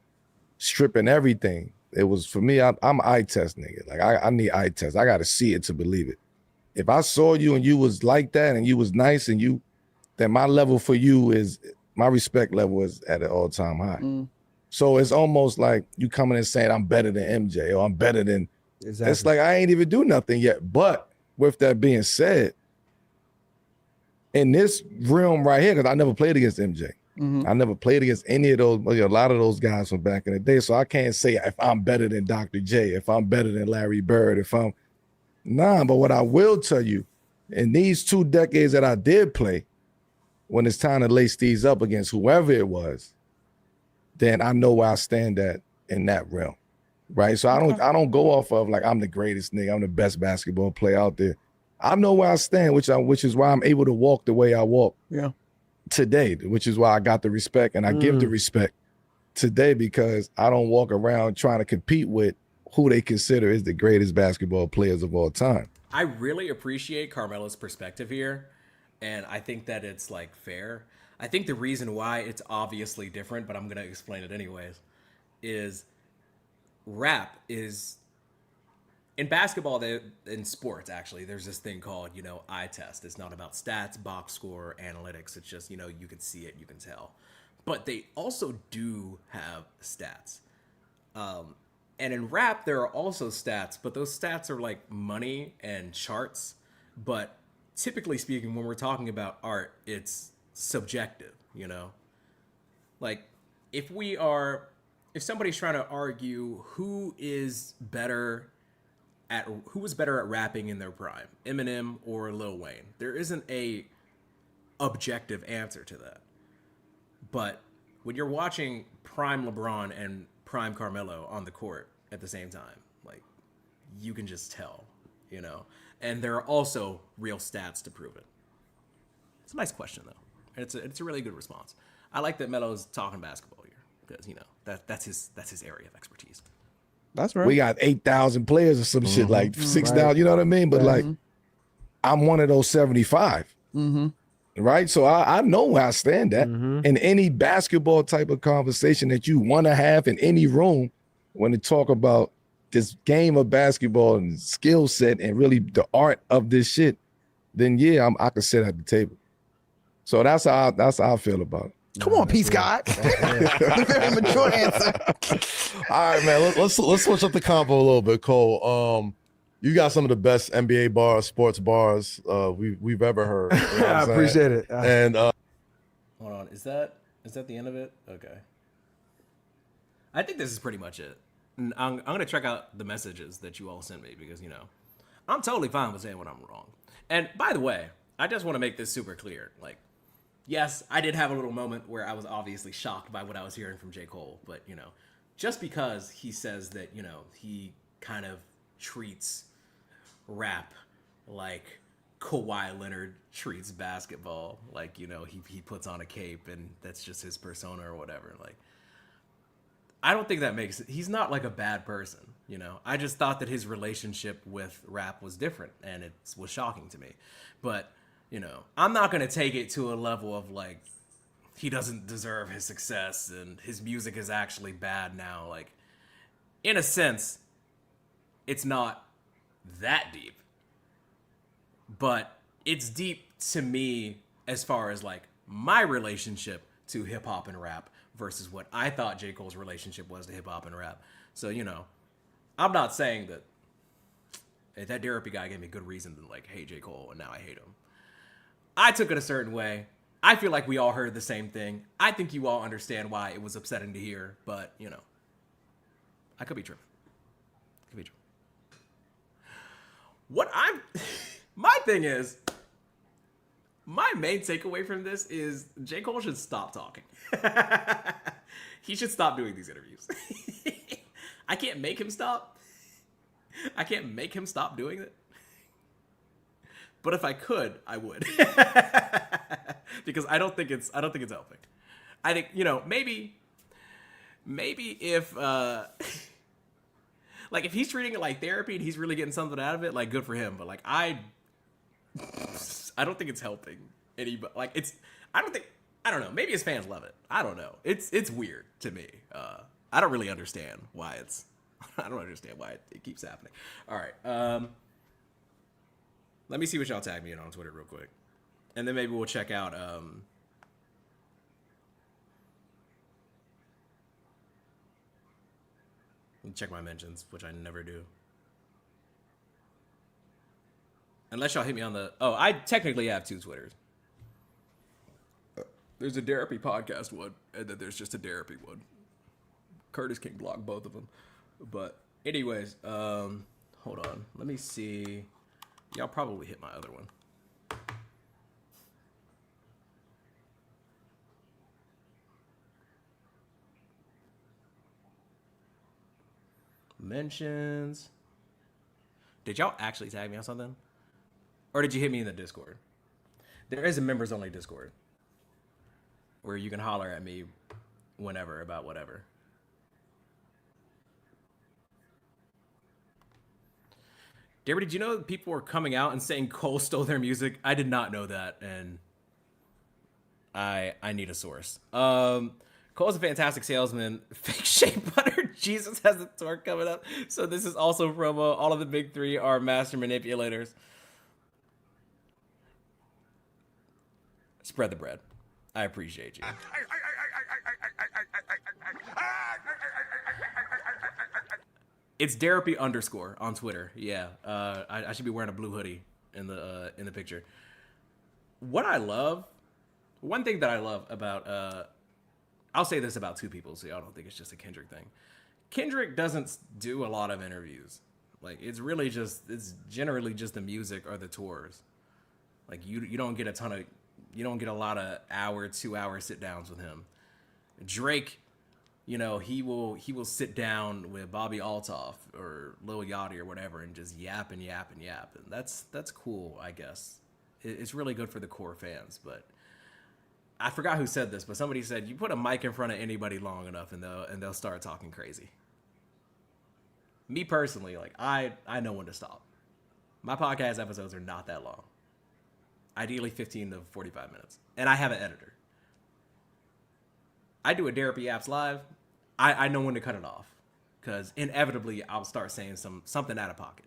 stripping everything. It was, for me, I'm eye test nigga. Like, I need eye test. I got to see it to believe it. If I saw you and you was like that and you was nice and then my level for you is, my respect level is at an all-time high. So it's almost like you coming and saying, I'm better than MJ or I'm better than, Exactly. It's like I ain't even do nothing yet. But with that being said, in this realm right here, because I never played against MJ. I never played against any of those, a lot of those guys from back in the day. So I can't say if I'm better than Dr. J, if I'm better than Larry Bird, but what I will tell you, in these 2 decades that I did play, when it's time to lace these up against whoever it was, then I know where I stand at in that realm, right? So I don't go off of like I'm the greatest nigga, I'm the best basketball player out there. I know where I stand, which is why I'm able to walk the way I walk today, which is why I got the respect and I give the respect today, because I don't walk around trying to compete with who they consider is the greatest basketball players of all time. I really appreciate Carmelo's perspective here, and I think that it's like fair. I think the reason why it's obviously different, but I'm going to explain it anyways, is rap is, in basketball, in sports actually, there's this thing called, eye test. It's not about stats, box score, analytics. It's just, you can see it, you can tell. But they also do have stats. And in rap, there are also stats, but those stats are like money and charts. But typically speaking, when we're talking about art, it's subjective, Like, if somebody's trying to argue who was better at rapping in their prime, Eminem or Lil Wayne, there isn't a objective answer to that. But when you're watching prime LeBron and prime Carmelo on the court at the same time, like, you can just tell, and there are also real stats to prove it. It's a nice question though. It's a really good response. I like that Melo's talking basketball here because that's his area of expertise. That's right. We got 8,000 players or some shit, like 6,000. You know what I mean? But like, I'm one of those 75. Right? So I know where I stand at. In any basketball type of conversation that you want to have in any room, when they talk about this game of basketball and skill set and really the art of this shit, then I can sit at the table. So that's how I feel about it. Come on, P. Scott. The very mature answer. All right, man. Let's switch up the combo a little bit, Cole. You got some of the best NBA bars, sports bars we've ever heard. I appreciate it. And hold on, is that the end of it? Okay. I think this is pretty much it. And I'm gonna check out the messages that you all sent me because I'm totally fine with saying when I'm wrong. And by the way, I just want to make this super clear. Like, yes, I did have a little moment where I was obviously shocked by what I was hearing from J. Cole, but just because he says that he kind of treats rap like Kawhi Leonard treats basketball. Like, you know, he puts on a cape and that's just his persona or whatever. Like, I don't think that makes it. He's not like a bad person, you know. I just thought that his relationship with rap was different and it was shocking to me. But, you know, I'm not going to take it to a level of like, he doesn't deserve his success and his music is actually bad now. Like, in a sense, it's not that deep. But it's deep to me as far as like my relationship to hip hop and rap versus what I thought J. Cole's relationship was to hip hop and rap. So, you know, I'm not saying that that therapy guy gave me a good reason to like hate J. Cole and now I hate him. I took it a certain way. I feel like we all heard the same thing. I think you all understand why it was upsetting to hear, but you know, I could be tripping. Could be tripping. My thing is, my main takeaway from this is J. Cole should stop talking. He should stop doing these interviews. I can't make him stop. I can't make him stop doing it. But if I could, I would. Because I don't think it's helping. I think, you know, maybe if like if he's treating it like therapy and he's really getting something out of it, like good for him. But like I don't think it's helping anybody. Like I don't know. Maybe his fans love it. I don't know. It's weird to me. I don't really understand why I don't understand why it keeps happening. All right. Let me see what y'all tag me in on Twitter real quick. And then maybe we'll check out check my mentions, which I never do. Unless y'all hit me on the... Oh, I technically have 2 Twitters. There's a Therapy podcast one, and then there's just a Therapy one. Curtis can block both of them. But anyways, hold on. Let me see. Y'all probably hit my other one. Mentions. Did y'all actually tag me on something? Or did you hit me in the Discord? There is a members only Discord where you can holler at me whenever about whatever. Deborah, did you know that people were coming out and saying Cole stole their music? I did not know that, and I need a source. Cole's a fantastic salesman. Fake shea butter. Jesus has a tour coming up. So this is also promo. All of the big 3 are master manipulators. Spread the bread. I appreciate you. It's Therapy _ on Twitter. Yeah, I should be wearing a blue hoodie in the picture. One thing that I love about I'll say this about 2 people, so y'all don't think it's just a Kendrick thing. Kendrick doesn't do a lot of interviews. Like it's generally just the music or the tours. Like you don't get a lot of 2-hour sit downs with him. Drake, you know, he will sit down with Bobby Altoff or Lil Yachty or whatever and just yap and yap and yap. And that's cool, I guess. It's really good for the core fans, but I forgot who said this, but somebody said you put a mic in front of anybody long enough and they'll start talking crazy. Me personally, like I know when to stop. My podcast episodes are not that long. Ideally 15 to 45 minutes. And I have an editor. I do a Therapy Apps live. I know when to cut it off. Because inevitably I'll start saying something out of pocket.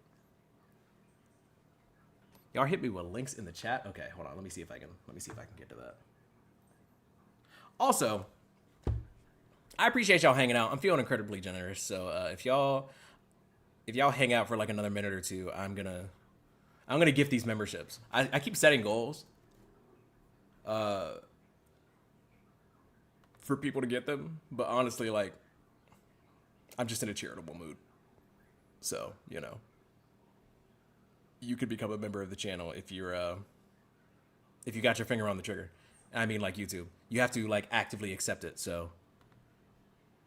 Y'all hit me with links in the chat. Okay, hold on. Let me see if I can get to that. Also, I appreciate y'all hanging out. I'm feeling incredibly generous. So if y'all hang out for like another minute or 2, I'm gonna gift these memberships. I keep setting goals for people to get them, but honestly, like I'm just in a charitable mood. So, you know, you could become a member of the channel if you got your finger on the trigger. I mean, like YouTube, you have to like actively accept it. So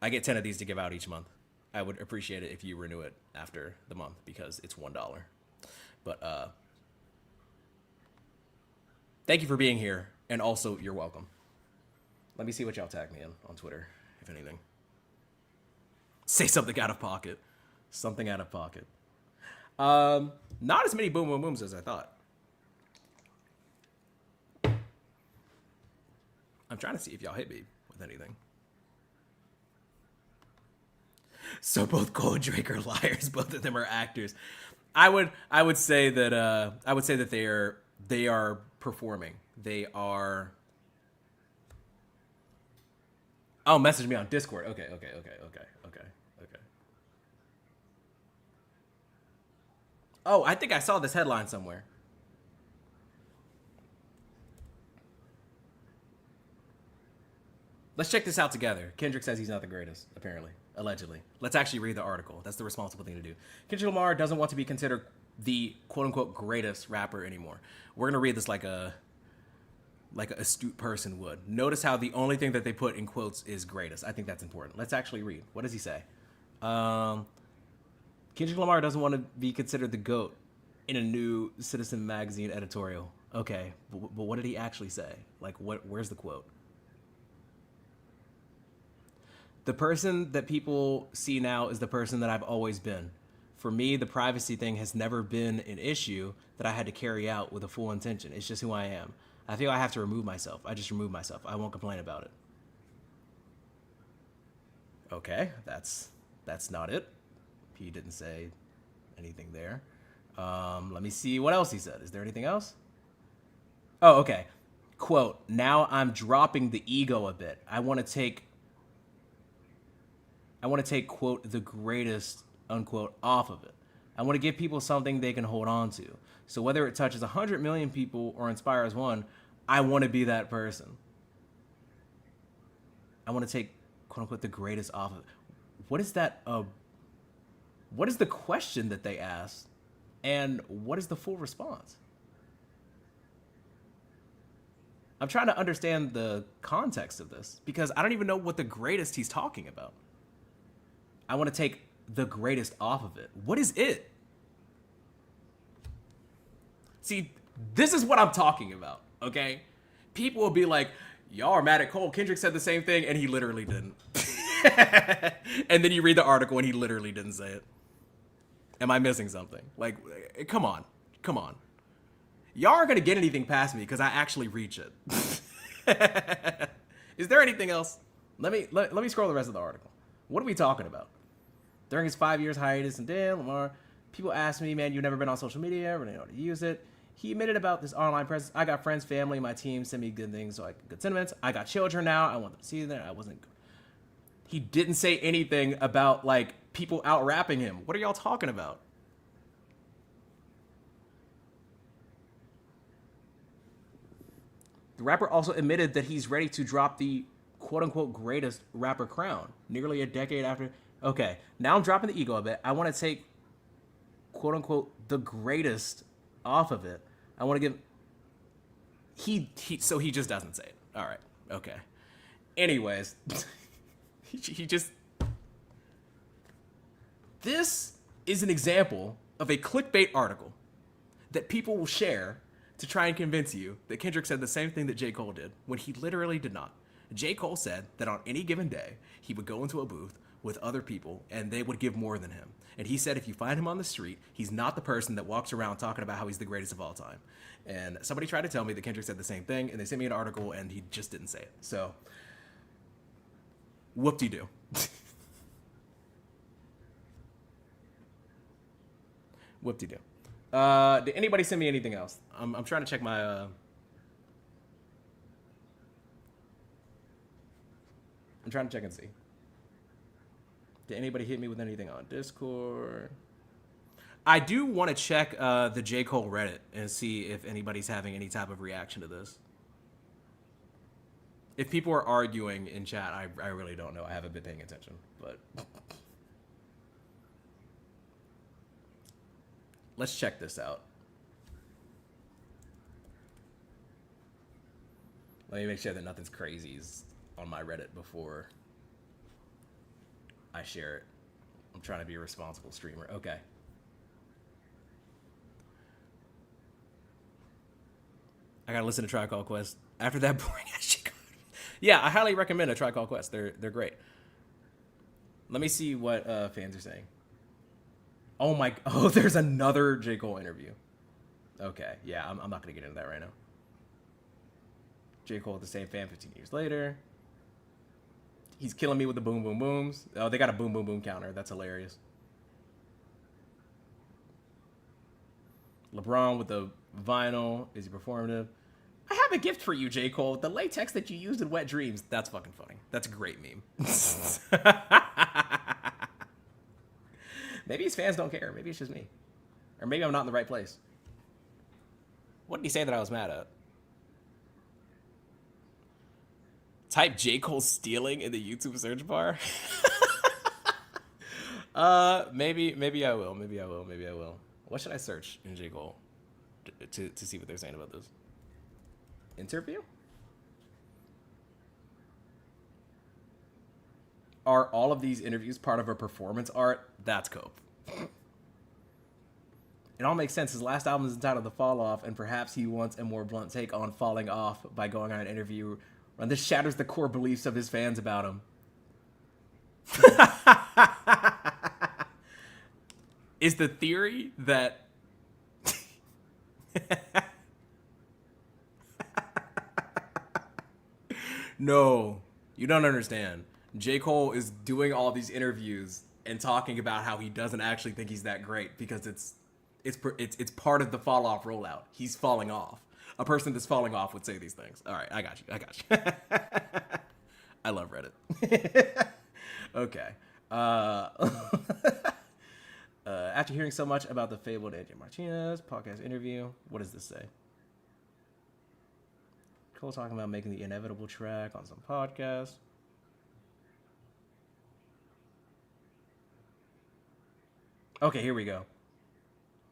I get 10 of these to give out each month. I would appreciate it if you renew it after the month because it's $1. But Thank you for being here, and also you're welcome. Let me see what y'all tag me in on Twitter, if anything. Say something out of pocket. Something out of pocket. Not as many boom boom booms as I thought. I'm trying to see if y'all hit me with anything. So both Cole and Drake are liars. Both of them are actors. I would say that they are performing. They are. Oh, message me on Discord. Okay. Oh, I think I saw this headline somewhere. Let's check this out together. Kendrick says he's not the greatest, apparently. Allegedly. Let's actually read the article. That's the responsible thing to do. Kendrick Lamar doesn't want to be considered the quote-unquote greatest rapper anymore. We're going to read this like an astute person would. Notice how the only thing that they put in quotes is greatest. I think that's important. Let's actually read. What does he say? Kendrick Lamar doesn't want to be considered the GOAT in a new Citizen magazine editorial. Okay, but what did he actually say? Like, where's the quote? The person that people see now is the person that I've always been. For me, the privacy thing has never been an issue that I had to carry out with a full intention. It's just who I am. I feel I have to remove myself. I just remove myself. I won't complain about it. Okay, that's not it. He didn't say anything there. Let me see what else he said. Is there anything else? Oh, okay. Quote, now I'm dropping the ego a bit. I want to take, quote, the greatest, unquote, off of it. I want to give people something they can hold on to. So whether it touches 100 million people or inspires one, I want to be that person. I want to take, quote unquote, the greatest off of it. What is that? What is the question that they asked? And what is the full response? I'm trying to understand the context of this because I don't even know what the greatest he's talking about. I want to take the greatest off of it. What is it? See, this is what I'm talking about, okay? People will be like, y'all are mad at Cole. Kendrick said the same thing, and he literally didn't. And then you read the article, and he literally didn't say it. Am I missing something? Like, come on. Y'all aren't going to get anything past me because I actually reach it. Is there anything else? Let me scroll the rest of the article. What are we talking about? During his 5 years hiatus and damn, Lamar, people ask me, man, you've never been on social media, or they know how to use it. He admitted about this online presence. I got friends, family, my team send me good things, so good sentiments. I got children now. I want them to see that. I wasn't. He didn't say anything about like people out rapping him. What are y'all talking about? The rapper also admitted that he's ready to drop the quote-unquote greatest rapper crown nearly a decade after. Okay, now I'm dropping the ego a bit. I want to take quote-unquote the greatest off of it. I want to give. So he just doesn't say it. All right. Okay. Anyways, he just. This is an example of a clickbait article that people will share to try and convince you that Kendrick said the same thing that J. Cole did when he literally did not. J. Cole said that on any given day, he would go into a booth with other people and they would give more than him. And he said if you find him on the street, he's not the person that walks around talking about how he's the greatest of all time. And somebody tried to tell me that Kendrick said the same thing, and they sent me an article and he just didn't say it. So, whoop-de-doo. Whoop-de-doo. Did anybody send me anything else? I'm trying to check my... I'm trying to check and see. Did anybody hit me with anything on Discord? I do want to check the J. Cole Reddit and see if anybody's having any type of reaction to this. If people are arguing in chat, I really don't know. I haven't been paying attention, but... Let's check this out. Let me make sure that nothing's crazy on my Reddit before I share it. I'm trying to be a responsible streamer. Okay. I gotta listen to Tribe Called Quest after that boring ass shit. Yeah, I highly recommend a Tribe Called Quest. They're great. Let me see what fans are saying. Oh, there's another J. Cole interview. Okay, yeah, I'm not gonna get into that right now. J. Cole with the same fan 15 years later. He's killing me with the boom boom booms. Oh, they got a boom boom boom counter. That's hilarious. LeBron with the vinyl. Is he performative? I have a gift for you, J. Cole. The latex that you used in Wet Dreams. That's fucking funny. That's a great meme. Maybe his fans don't care. Maybe it's just me. Or maybe I'm not in the right place. What did he say that I was mad at? Type J. Cole stealing in the YouTube search bar. Maybe I will. Maybe I will. What should I search in J. Cole to see what they're saying about this? Interview? Are all of these interviews part of a performance art? That's cope. It all makes sense. His last album is entitled The Fall Off, and perhaps he wants a more blunt take on falling off by going on an interview. And this shatters the core beliefs of his fans about him. Is the theory that... No, you don't understand. J. Cole is doing all these interviews and talking about how he doesn't actually think he's that great because it's part of the fall off rollout. He's falling off. A person that's falling off would say these things. All right, I got you. I love Reddit. Okay. After hearing so much about the fabled AJ Martinez podcast interview, what does this say? Cole talking about making the inevitable track on some podcast. Okay, here we go.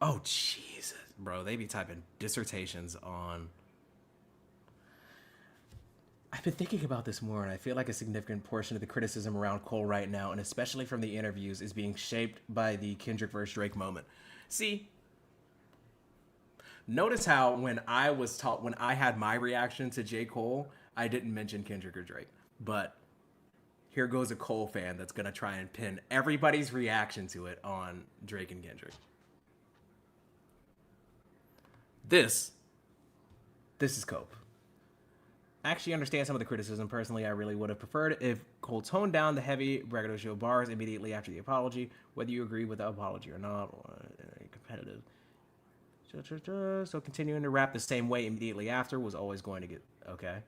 Oh, Jesus. Bro, they be typing dissertations on... I've been thinking about this more, and I feel like a significant portion of the criticism around Cole right now, and especially from the interviews, is being shaped by the Kendrick versus Drake moment. See, notice how when I had my reaction to J. Cole, I didn't mention Kendrick or Drake. But here goes a Cole fan that's going to try and pin everybody's reaction to it on Drake and Kendrick. This is Cope. I actually understand some of the criticism. Personally, I really would have preferred if Cole toned down the heavy braggadocio bars immediately after the apology, whether you agree with the apology or not, or competitive. So continuing to rap the same way immediately after was always going to get okay.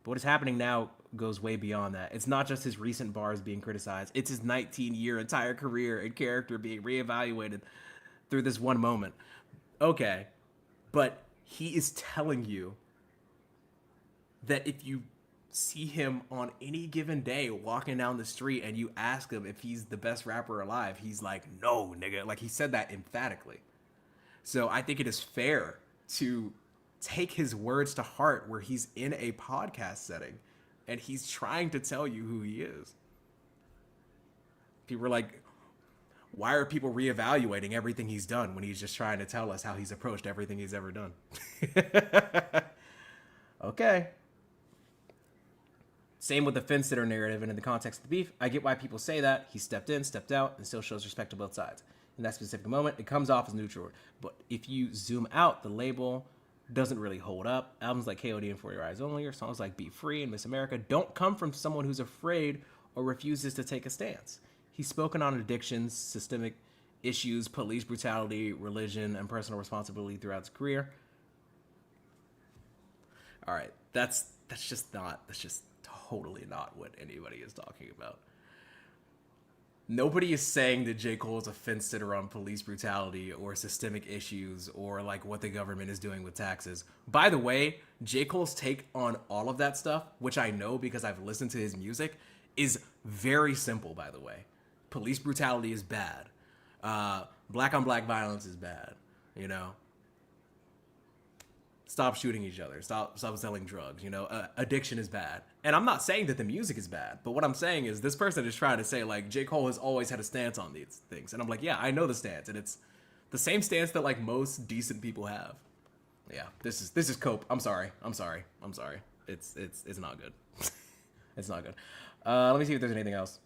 But what is happening now goes way beyond that. It's not just his recent bars being criticized. It's his 19-year entire career and character being reevaluated through this one moment. Okay, but he is telling you that if you see him on any given day walking down the street and you ask him if he's the best rapper alive, he's like, no, nigga. Like, he said that emphatically. So I think it is fair to take his words to heart where he's in a podcast setting and he's trying to tell you who he is. People are like, why are people reevaluating everything he's done when he's just trying to tell us how he's approached everything he's ever done? Okay. Same with the fence sitter narrative, and in the context of the beef, I get why people say that. He stepped in, stepped out, and still shows respect to both sides. In that specific moment, it comes off as neutral. But if you zoom out, the label doesn't really hold up. Albums like KOD and For Your Eyes Only, or songs like Be Free and Miss America don't come from someone who's afraid or refuses to take a stance. He's spoken on addictions, systemic issues, police brutality, religion, and personal responsibility throughout his career. All right, that's just totally not what anybody is talking about. Nobody is saying that J. Cole is a fence sitter on police brutality or systemic issues or like what the government is doing with taxes. By the way, J. Cole's take on all of that stuff, which I know because I've listened to his music, is very simple, by the way. Police brutality is bad. Black on black violence is bad, you know? Stop shooting each other. Stop selling drugs. You know, addiction is bad. And I'm not saying that the music is bad, but what I'm saying is this person is trying to say, like, J. Cole has always had a stance on these things. And I'm like, yeah, I know the stance. And it's the same stance that, like, most decent people have. Yeah, this is cope. I'm sorry. It's not good. It's not good. Let me see if there's anything else.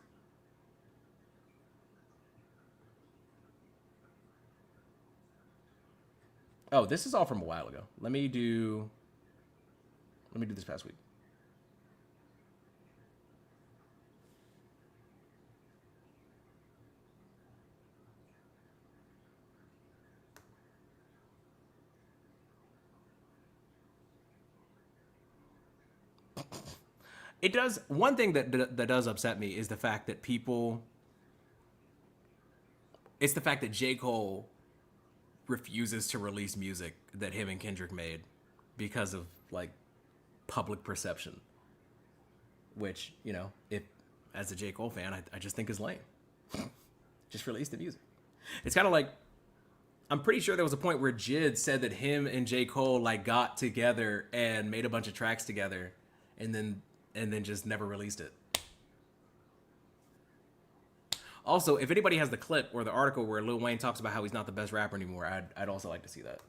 Oh, this is all from a while ago. Let me do this past week. It does. One thing that does upset me is the fact that people. It's the fact that J. Cole refuses to release music that him and Kendrick made because of like public perception. Which, you know, if as a J. Cole fan, I just think is lame. Just release the music. It's kind of like, I'm pretty sure there was a point where Jid said that him and J. Cole like got together and made a bunch of tracks together, and then just never released it. Also, if anybody has the clip or the article where Lil Wayne talks about how he's not the best rapper anymore, I'd also like to see that.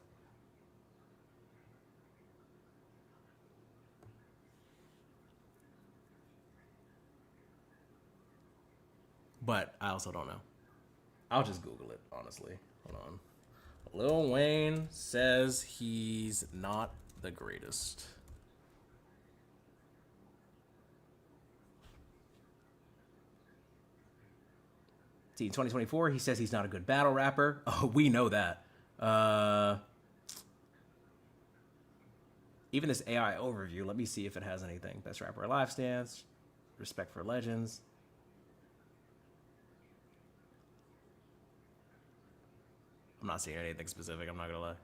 But I also don't know. I'll just Google it, honestly. Hold on. Lil Wayne says he's not the greatest. See, in 2024, he says he's not a good battle rapper. Oh, we know that. Even this AI overview, let me see if it has anything. Best rapper alive stance, respect for legends. I'm not seeing anything specific, I'm not gonna lie.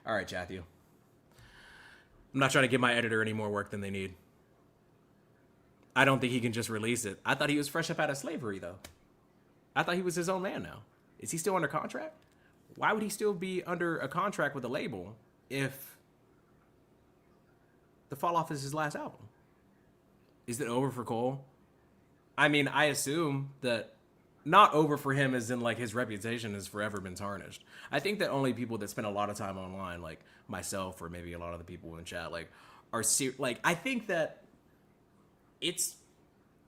All right, Matthew. I'm not trying to give my editor any more work than they need. I don't think he can just release it. I thought he was fresh up out of slavery, though. I thought he was his own man now. Is he still under contract? Why would he still be under a contract with a label if The Fall Off is his last album? Is it over for Cole? I mean, I assume that not over for him as in like his reputation has forever been tarnished. I think that only people that spend a lot of time online, like myself or maybe a lot of the people in chat, like are like, I think that it's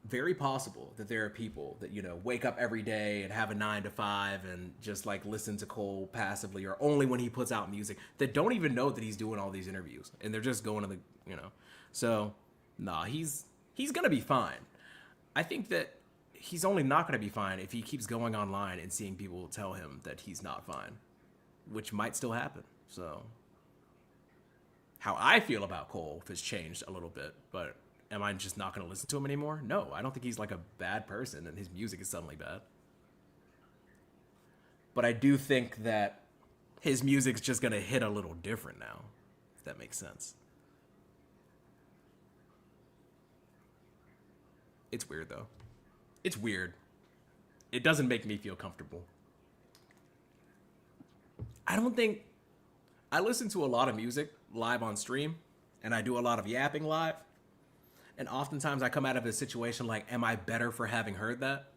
very possible that there are people that, you know, wake up every day and have a 9 to 5 and just like listen to Cole passively or only when he puts out music, that don't even know that he's doing all these interviews and they're just going to the, you know. So, nah, he's gonna be fine. I think that he's only not gonna be fine if he keeps going online and seeing people tell him that he's not fine, which might still happen. So, how I feel about Cole has changed a little bit, but am I just not going to listen to him anymore? No, I don't think he's like a bad person and his music is suddenly bad. But I do think that his music's just going to hit a little different now, if that makes sense. It's weird, though. It's weird. It doesn't make me feel comfortable. I listen to a lot of music live on stream, and I do a lot of yapping live. And oftentimes I come out of a situation like, am I better for having heard that?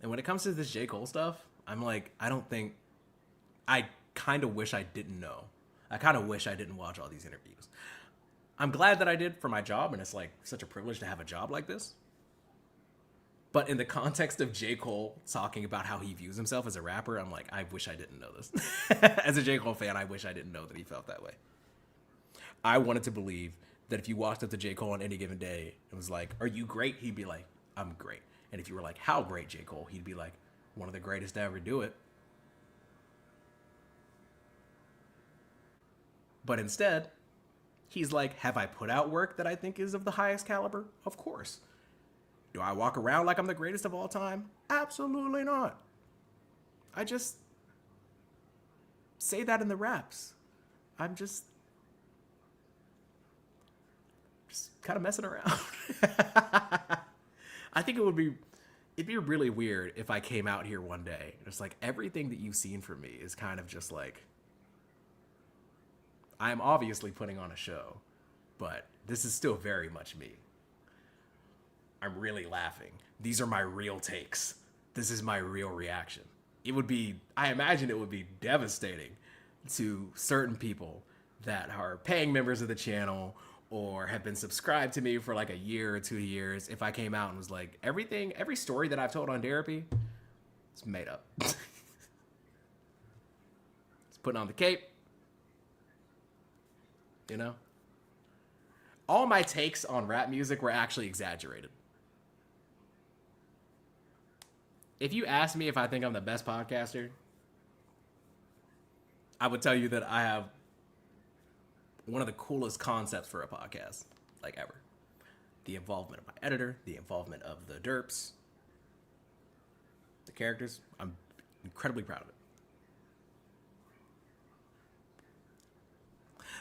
And when it comes to this J. Cole stuff, I'm like, I kind of wish I didn't know. I kind of wish I didn't watch all these interviews. I'm glad that I did for my job, and it's like such a privilege to have a job like this. But in the context of J. Cole talking about how he views himself as a rapper, I'm like, I wish I didn't know this. As a J. Cole fan, I wish I didn't know that he felt that way. I wanted to believe that if you walked up to J. Cole on any given day and was like, are you great? He'd be like, I'm great. And if you were like, how great, J. Cole? He'd be like, one of the greatest to ever do it. But instead, he's like, have I put out work that I think is of the highest caliber? Of course. Do I walk around like I'm the greatest of all time? Absolutely not. I just say that in the raps. I'm just kind of messing around. I think it'd be really weird if I came out here one day and it's like everything that you've seen from me is kind of just like, I'm obviously putting on a show, but this is still very much me. I'm really laughing. These are my real takes. This is my real reaction. I imagine it would be devastating to certain people that are paying members of the channel or have been subscribed to me for like a year or 2 years if I came out and was like, every story that I've told on therapy, it's made up. It's putting on the cape. You know? All my takes on rap music were actually exaggerated. If you ask me if I think I'm the best podcaster, I would tell you that I have one of the coolest concepts for a podcast, like ever. The involvement of my editor, the involvement of the derps, the characters. I'm incredibly proud of it.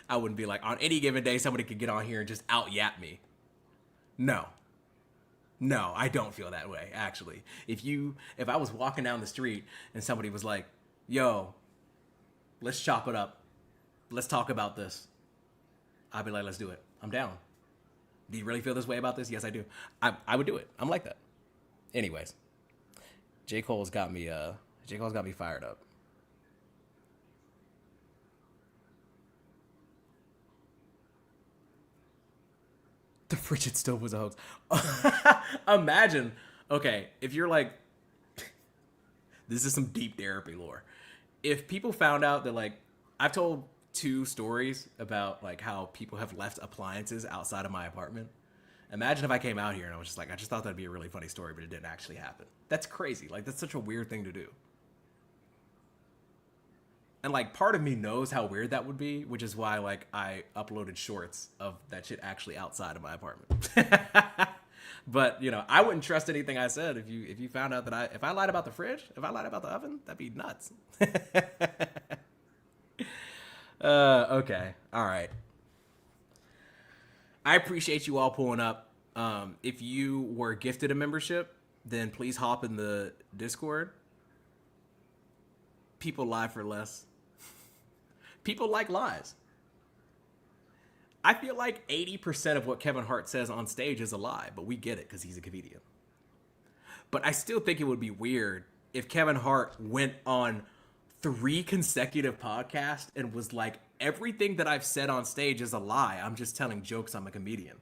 I wouldn't be like, on any given day, somebody could get on here and just out-yap me. No, I don't feel that way, actually. If I was walking down the street and somebody was like, yo, let's chop it up. Let's talk about this. I'd be like, let's do it. I'm down. Do you really feel this way about this? Yes, I do. I would do it. I'm like that. Anyways, J. Cole's got me fired up. The frigid stove was a hoax. Imagine, okay, if you're like, this is some deep therapy lore. If people found out that, like, I've told 2 stories about like how people have left appliances outside of my apartment. Imagine if I came out here and I was just like, I just thought that'd be a really funny story, but it didn't actually happen. That's crazy. Like, that's such a weird thing to do. And like, part of me knows how weird that would be, which is why like I uploaded shorts of that shit actually outside of my apartment. But you know, I wouldn't trust anything I said if you found out that if I lied about the fridge, if I lied about the oven, that'd be nuts. Okay, all right. I appreciate you all pulling up. If you were gifted a membership, then please hop in the Discord. People lie for less. People like lies. I feel like 80% of what Kevin Hart says on stage is a lie, but we get it because he's a comedian. But I still think it would be weird if Kevin Hart went on 3 consecutive podcasts and was like, everything that I've said on stage is a lie. I'm just telling jokes. I'm a comedian.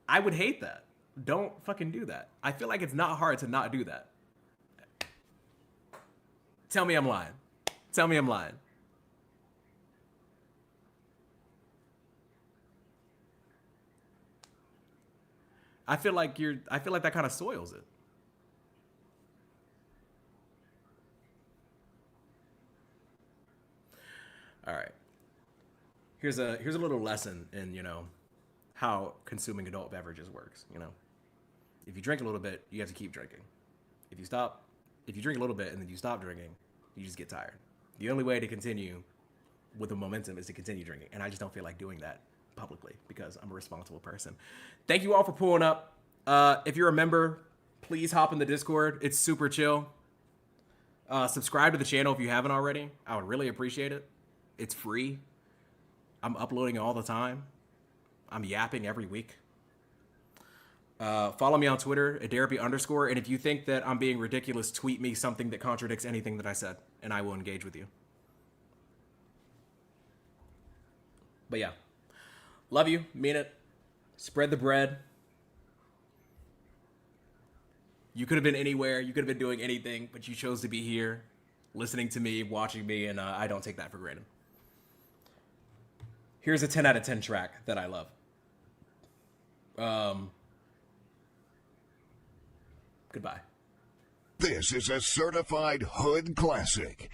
I would hate that. Don't fucking do that. I feel like it's not hard to not do that. Tell me I'm lying. Tell me I'm lying. I feel like that kind of soils it. All right. Here's a little lesson in, you know, how consuming adult beverages works, you know. If you drink a little bit, you have to keep drinking. If you drink a little bit and then you stop drinking, you just get tired. The only way to continue with the momentum is to continue drinking. And I just don't feel like doing that publicly because I'm a responsible person. Thank you all for pulling up. If you're a member, please hop in the Discord. It's super chill. Subscribe to the channel if you haven't already. I would really appreciate it. It's free. I'm uploading all the time. I'm yapping every week. Follow me on Twitter at @therapy_. And if you think that I'm being ridiculous, tweet me something that contradicts anything that I said, and I will engage with you. But yeah, love you, mean it. Spread the bread. You could have been anywhere. You could have been doing anything, but you chose to be here, listening to me, watching me, and I don't take that for granted. Here's a 10 out of 10 track that I love. Goodbye. This is a certified hood classic.